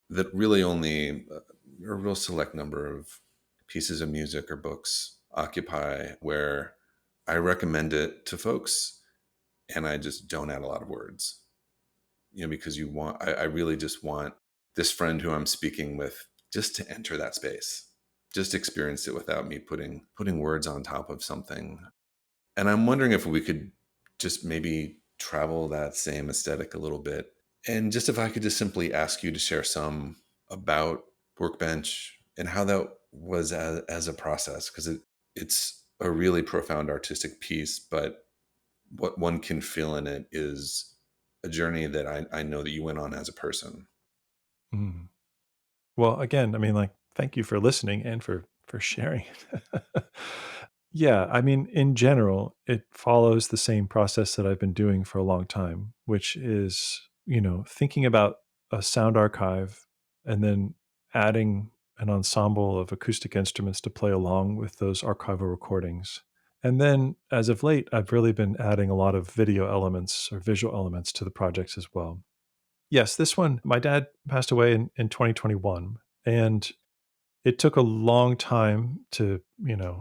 that really only a real select number of pieces of music or books occupy, where I recommend it to folks and I just don't add a lot of words, because I really just want this friend who I'm speaking with just to enter that space, just experience it without me putting words on top of something. And I'm wondering if we could just maybe travel that same aesthetic a little bit. And just if I could just simply ask you to share some about Workbench and how that was as a process, because it's a really profound artistic piece, but what one can feel in it is a journey that I know that you went on as a person. Mm. Well, again, I mean, like, thank you for listening and for sharing. Yeah, I mean, in general, it follows the same process that I've been doing for a long time, which is, thinking about a sound archive and then adding an ensemble of acoustic instruments to play along with those archival recordings. And then as of late, I've really been adding a lot of video elements or visual elements to the projects as well. Yes, this one, my dad passed away in 2021. And it took a long time to,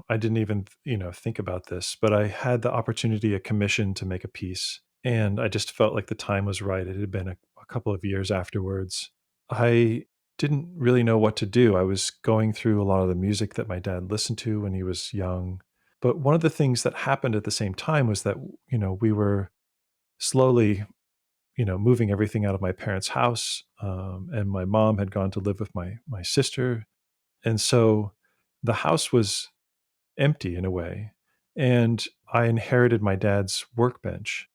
I didn't even, think about this, but I had the opportunity, a commission to make a piece. And I just felt like the time was right. It had been a couple of years afterwards. I didn't really know what to do. I was going through a lot of the music that my dad listened to when he was young. But one of the things that happened at the same time was that, we were slowly, moving everything out of my parents' house. And my mom had gone to live with my sister, and so the house was empty in a way. And I inherited my dad's workbench.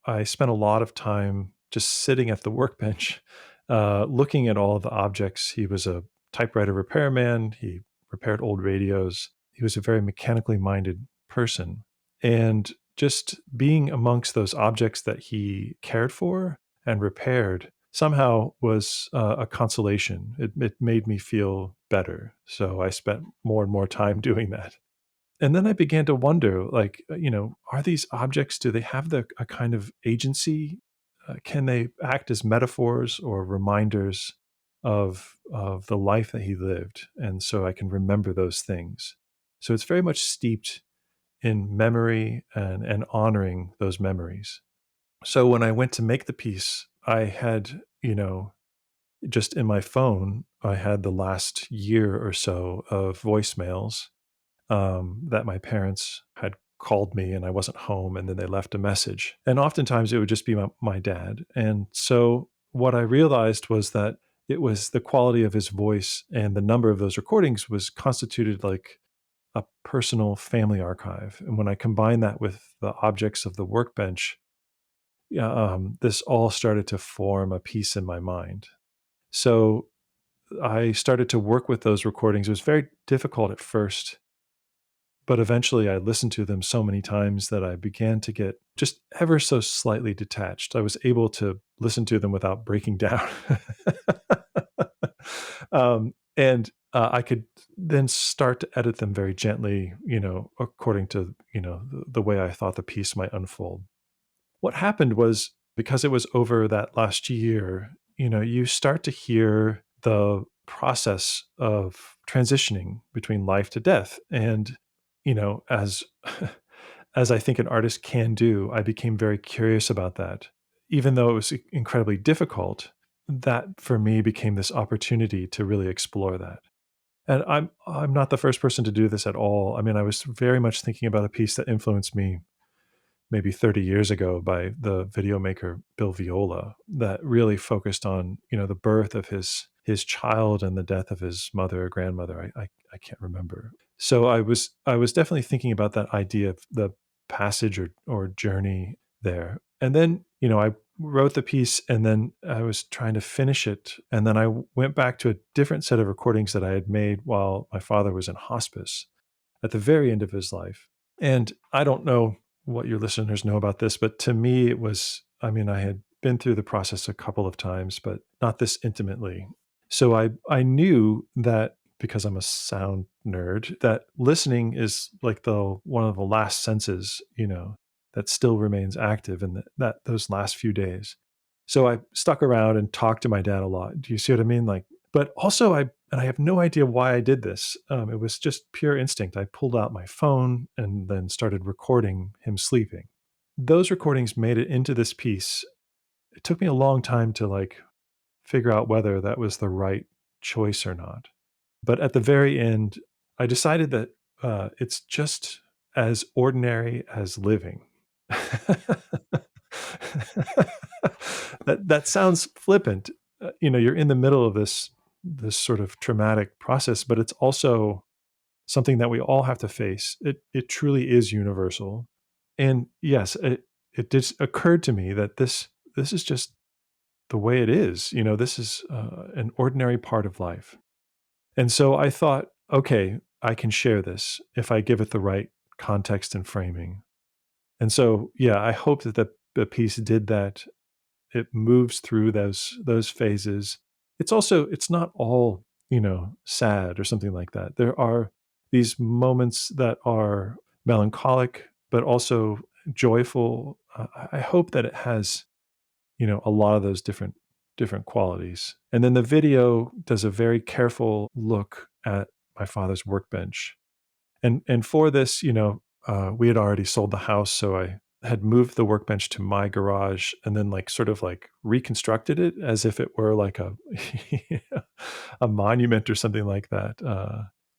I spent a lot of time just sitting at the workbench, looking at all of the objects. He was a typewriter repairman. He repaired old radios. He was a very mechanically minded person. And just being amongst those objects that he cared for and repaired somehow was a consolation. It made me feel better. So I spent more and more time doing that. And then I began to wonder, like, are these objects, do they have a kind of agency? Can they act as metaphors or reminders of the life that he lived? And so I can remember those things. So it's very much steeped in memory and honoring those memories. So when I went to make the piece, I had, just in my phone, I had the last year or so of voicemails that my parents had called me and I wasn't home, and then they left a message. And oftentimes it would just be my dad. And so what I realized was that it was the quality of his voice and the number of those recordings was constituted like a personal family archive. And when I combined that with the objects of the workbench, yeah, this all started to form a piece in my mind. So I started to work with those recordings. It was very difficult at first, but eventually I listened to them so many times that I began to get just ever so slightly detached. I was able to listen to them without breaking down. And I could then start to edit them very gently, according to, the way I thought the piece might unfold. What happened was, because it was over that last year, you start to hear the process of transitioning between life to death. And, as as I think an artist can do, I became very curious about that. Even though it was incredibly difficult, that for me became this opportunity to really explore that. And I'm not the first person to do this at all. I mean, I was very much thinking about a piece that influenced me maybe 30 years ago by the video maker Bill Viola, that really focused on, the birth of his child and the death of his mother or grandmother. I can't remember. So I was definitely thinking about that idea of the passage or journey there. And then, I wrote the piece and then I was trying to finish it. And then I went back to a different set of recordings that I had made while my father was in hospice at the very end of his life. And I don't know what your listeners know about this, but to me, it was, I mean, I had been through the process a couple of times, but not this intimately. So I knew that, because I'm a sound nerd, that listening is like the one of the last senses, that still remains active in that those last few days. So I stuck around and talked to my dad a lot. Do you see what I mean? Like, but also I have no idea why I did this. It was just pure instinct. I pulled out my phone and then started recording him sleeping. Those recordings made it into this piece. It took me a long time to like figure out whether that was the right choice or not. But at the very end, I decided that it's just as ordinary as living. That sounds flippant. You're in the middle of this sort of traumatic process, but it's also something that we all have to face. It truly is universal. And yes, it just occurred to me that this is just the way it is. This is an ordinary part of life. And so I thought, okay, I can share this if I give it the right context and framing. And so, yeah, I hope that the piece did that. It moves through those phases. It's not all, sad or something like that. There are these moments that are melancholic, but also joyful. I hope that it has, a lot of those different qualities. And then the video does a very careful look at my father's workbench. And for this, we had already sold the house, so I had moved the workbench to my garage and then like sort of like reconstructed it as if it were like a a monument or something like that,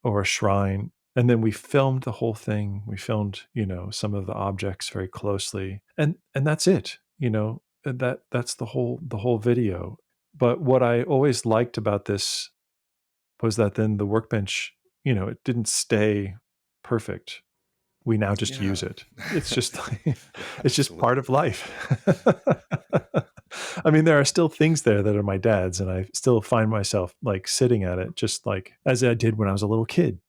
or a shrine. And then we filmed the whole thing. We filmed, some of the objects very closely, and that's it. That's the whole video. But what I always liked about this was that then the workbench, it didn't stay perfect. we now just use Yeah. it. It's just Yeah, it's just part absolutely. of life. I mean, there are still things there that are my dad's, and I still find myself like sitting at it, just like as I did when I was a little kid,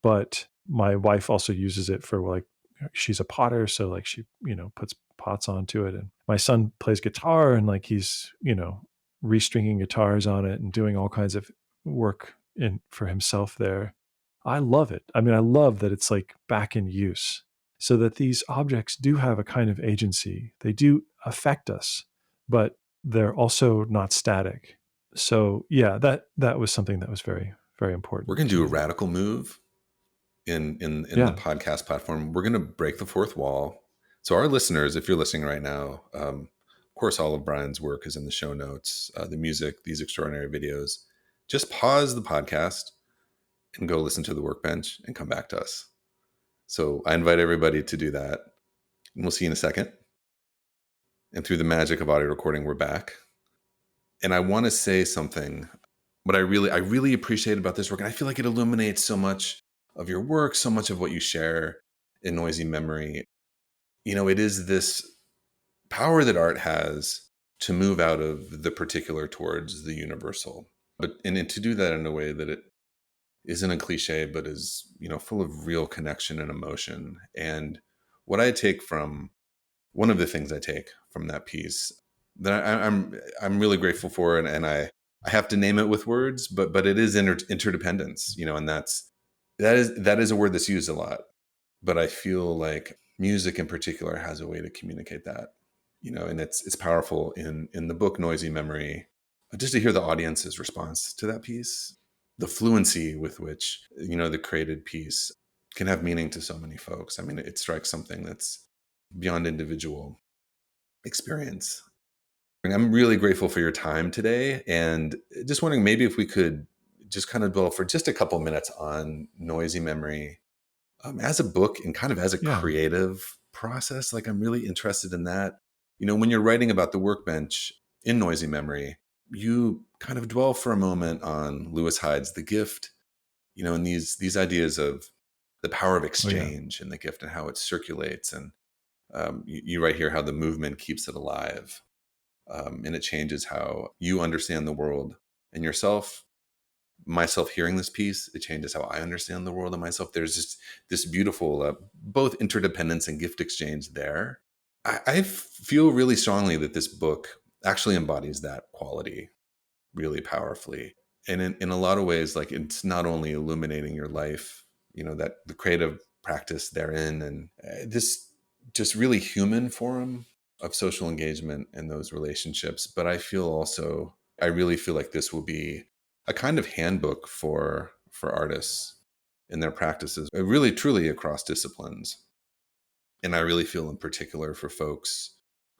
But my wife also uses it for like, she's a potter, so like she, puts pots onto it. And my son plays guitar, and like he's, restringing guitars on it and doing all kinds of work in for himself there. I love it. I mean, I love that it's like back in use, so that these objects do have a kind of agency. They do affect us, but they're also not static. So yeah, that was something that was very, very We're important going to to do a me. radical move in the Yeah. podcast platform. We're going to break the fourth wall. So our listeners, if you're listening right now, of course, all of Brian's work is in the show notes, the music, these extraordinary videos. Just pause the podcast and go listen to the workbench and come back to us. So I invite everybody to do that. And we'll see you in a second. And through the magic of audio recording, we're back. And I want to say something. What I really appreciate about this work, and I feel like it illuminates so much of your work, so much of what you share in Noisy Memory. It is this power that art has to move out of the particular towards the universal, and to do that in a way that it isn't a cliche, but is full of real connection and emotion. And what I take from one of the things I take from that piece that I'm really grateful for, and I have to name it with words, but it is interdependence, and that is a word that's used a lot. But I feel like music in particular has a way to communicate that, and it's powerful in the book Noisy Memory, just to hear the audience's response to that piece, the fluency with which the created piece can have meaning to so many folks. I mean, it strikes something that's beyond individual experience. I'm really grateful for your time today, and just wondering maybe if we could just kind of dwell for just a couple minutes on Noisy Memory as a book and kind of as a Yeah. creative process. Like, I'm really interested in that. When you're writing about the workbench in Noisy Memory, you kind of dwell for a moment on Lewis Hyde's The Gift, and these ideas of the power of Oh yeah. exchange and the gift and how it circulates. And you write here how the movement keeps it alive. And it changes how you understand the world and yourself. Myself hearing this piece, it changes how I understand the world and myself. There's just this beautiful both interdependence and gift exchange there. I feel really strongly that this book actually embodies that quality really powerfully. And in a lot of ways, like, it's not only illuminating your life, that the creative practice therein, and this just really human forum of social engagement and those relationships. But I really feel like this will be a kind of handbook for artists in their practices, really truly across disciplines. And I really feel in particular for folks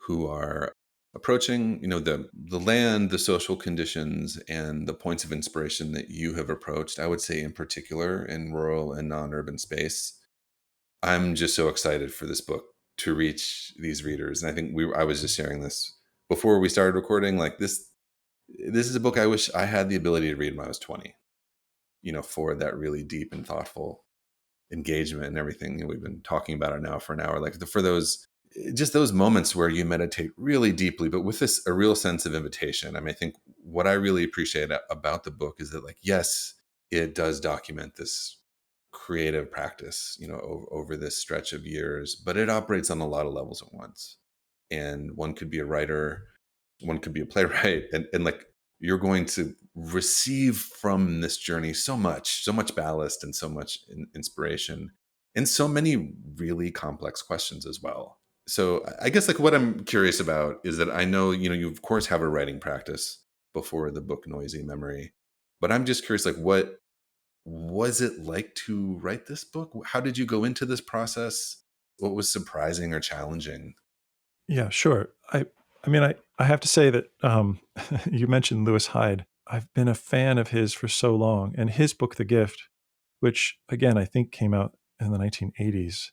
who are approaching, the land, the social conditions, and the points of inspiration that you have approached. I would say in particular in rural and non-urban space. I'm just so excited for this book to reach these readers. And I think I was just sharing this before we started recording. Like, this is a book I wish I had the ability to read when I was 20, for that really deep and thoughtful engagement and everything. We've been talking about it now for an hour, like for those moments where you meditate really deeply, but with a real sense of invitation. I mean, I think what I really appreciate about the book is that, like, yes, it does document this creative practice, over this stretch of years, but it operates on a lot of levels at once. And one could be a writer, one could be a playwright, and like, you're going to receive from this journey so much ballast and so much inspiration and so many really complex questions as well. So I guess, like, what I'm curious about is that I know, you of course have a writing practice before the book Noisy Memory, but I'm just curious, like, what was it like to write this book? How did you go into this process? What was surprising or challenging? Yeah, sure. I mean, I have to say that you mentioned Lewis Hyde. I've been a fan of his for so long, and his book, The Gift, which again I think came out in the 1980s,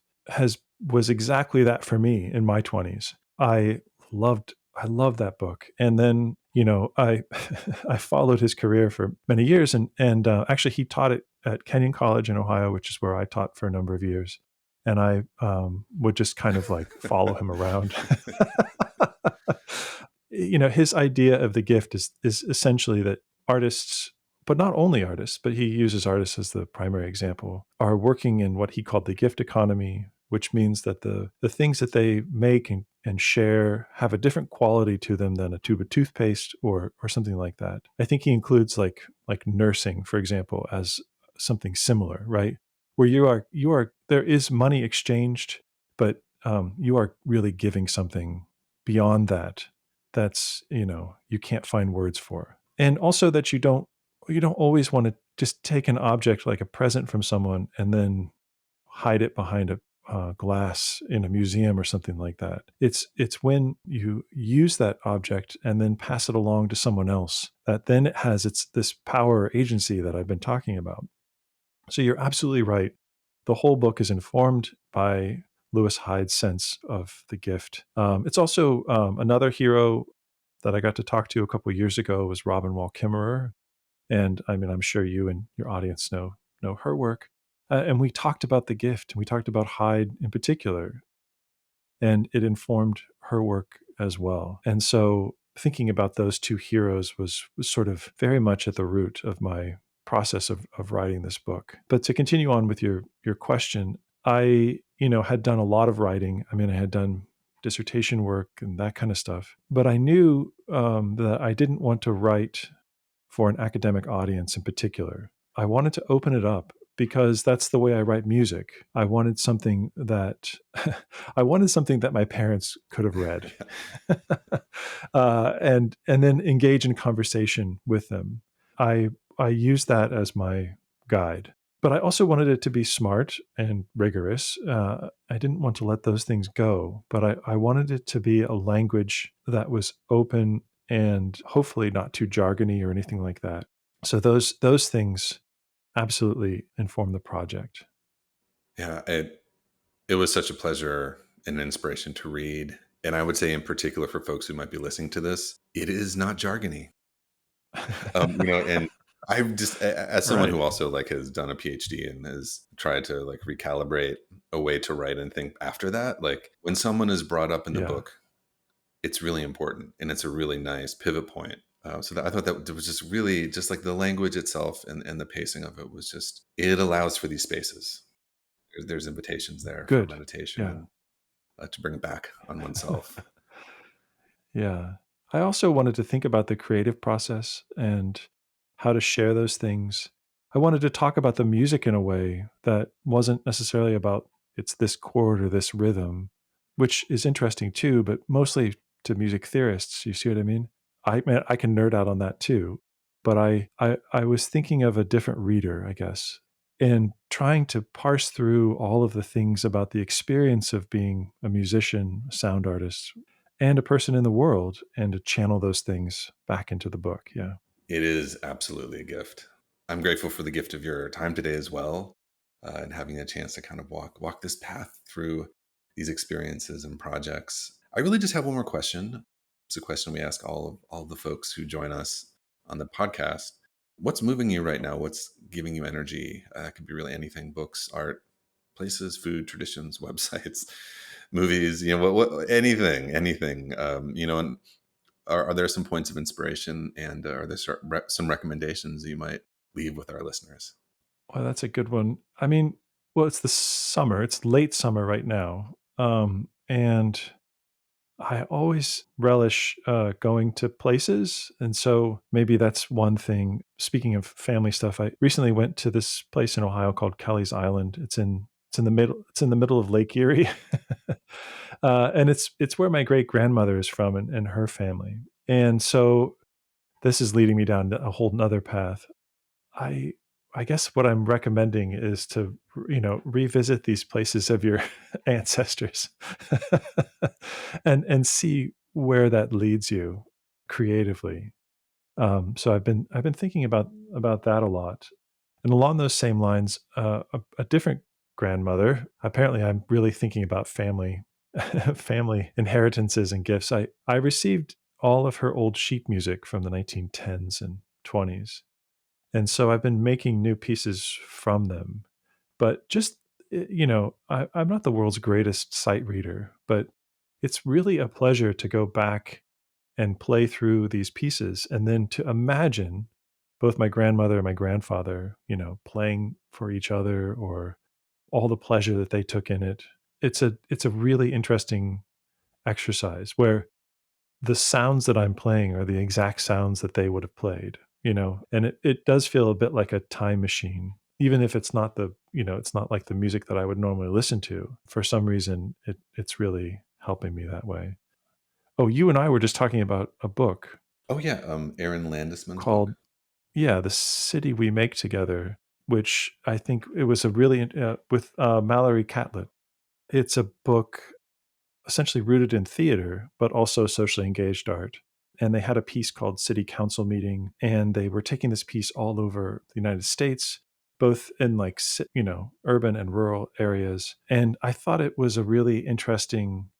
was exactly that for me in my 20s. I loved that book, and then I I followed his career for many years, and actually he taught it at Kenyon College in Ohio, which is where I taught for a number of years. and I would just kind of like follow him around. His idea of the gift is essentially that artists, but not only artists, but he uses artists as the primary example, are working in what he called the gift economy, which means that the things that they make and share have a different quality to them than a tube of toothpaste or something like that. I think he includes like nursing, for example, as something similar, right? Where you are there is money exchanged, but you are really giving something beyond that that's you can't find words for. And also that you don't always want to just take an object like a present from someone and then hide it behind a glass in a museum or something like that. It's when you use that object and then pass it along to someone else that then it has its this power or agency that I've been talking about. So you're absolutely right. The whole book is informed by Lewis Hyde's sense of the gift. It's also another hero that I got to talk to a couple of years ago was Robin Wall Kimmerer, and I mean I'm sure you and your audience know her work. And we talked about the gift. We talked about Hyde in particular, and it informed her work as well. And so thinking about those two heroes was sort of very much at the root of my process of writing this book. But to continue on with your question, I had done a lot of writing. I mean, I had done dissertation work and that kind of stuff, but I knew that I didn't want to write for an academic audience in particular. I wanted to open it up because that's the way I write music. I wanted something that I wanted something that my parents could have read, and then engage in conversation with them. I used that as my guide, but I also wanted it to be smart and rigorous. I didn't want to let those things go, but I wanted it to be a language that was open and hopefully not too jargony or anything like that. So those things absolutely inform the project. Yeah, it was such a pleasure and an inspiration to read. And I would say, in particular, for folks who might be listening to this, it is not jargony. And I just, as someone Right. who also like has done a PhD and has tried to like recalibrate a way to write and think after that, like when someone is brought up in the Yeah. book, it's really important and it's a really nice pivot point. I thought that it was just really just like the language itself and the pacing of it was just, it allows for these spaces. There's invitations there for Good. meditation Yeah. and to bring it back on oneself. Yeah. I also wanted to think about the creative process and how to share those things. I wanted to talk about the music in a way that wasn't necessarily about it's this chord or this rhythm, which is interesting too, but mostly to music theorists. You see what I mean? I can nerd out on that too, but I was thinking of a different reader, I guess, and trying to parse through all of the things about the experience of being a musician, a sound artist, and a person in the world, and to channel those things back into the book. Yeah. It is absolutely a gift. I'm grateful for the gift of your time today as well, and having a chance to kind of walk this path through these experiences and projects. I really just have one more question. It's a question we ask all of the folks who join us on the podcast. What's moving you right now? What's giving you energy? It could be really anything: books, art, places, food, traditions, websites, movies. Anything. And are there some points of inspiration, and are there some recommendations you might leave with our listeners? Well, that's a good one. I mean, well, it's the summer. It's late summer right now, and I always relish going to places, and so maybe that's one thing. Speaking of family stuff, I recently went to this place in Ohio called Kelly's Island. It's in the middle. It's in the middle of Lake Erie, and it's where my great grandmother is from and her family. And so this is leading me down a whole nother path. I I guess what I'm recommending is to, revisit these places of your ancestors and see where that leads you creatively. So I've been thinking about that a lot. And along those same lines, a different grandmother, apparently I'm really thinking about family family inheritances and gifts. I received all of her old sheet music from the 1910s and 20s, and so I've been making new pieces from them. But just I'm not the world's greatest sight reader, but it's really a pleasure to go back and play through these pieces and then to imagine both my grandmother and my grandfather, playing for each other or all the pleasure that they took in it. It's a really interesting exercise where the sounds that I'm playing are the exact sounds that they would have played, and it does feel a bit like a time machine. Even if it's not like the music that I would normally listen to. For some reason, it's really helping me that way. Oh, you and I were just talking about a book Oh yeah, Aaron Landisman's book. called, yeah, The City We Make Together, which I think it was a really with Mallory Catlett. It's a book essentially rooted in theater, but also socially engaged art. And they had a piece called City Council Meeting, and they were taking this piece all over the United States, both in like, urban and rural areas. And I thought it was a really interesting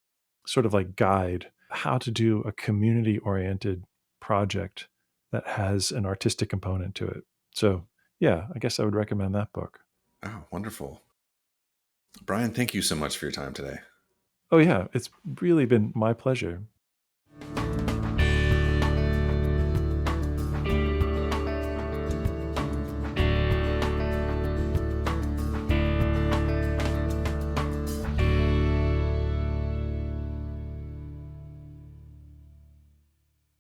sort of like guide how to do a community oriented project that has an artistic component to it. So, yeah, I guess I would recommend that book. Oh, wonderful. Brian, thank you so much for your time today. Oh, yeah, it's really been my pleasure.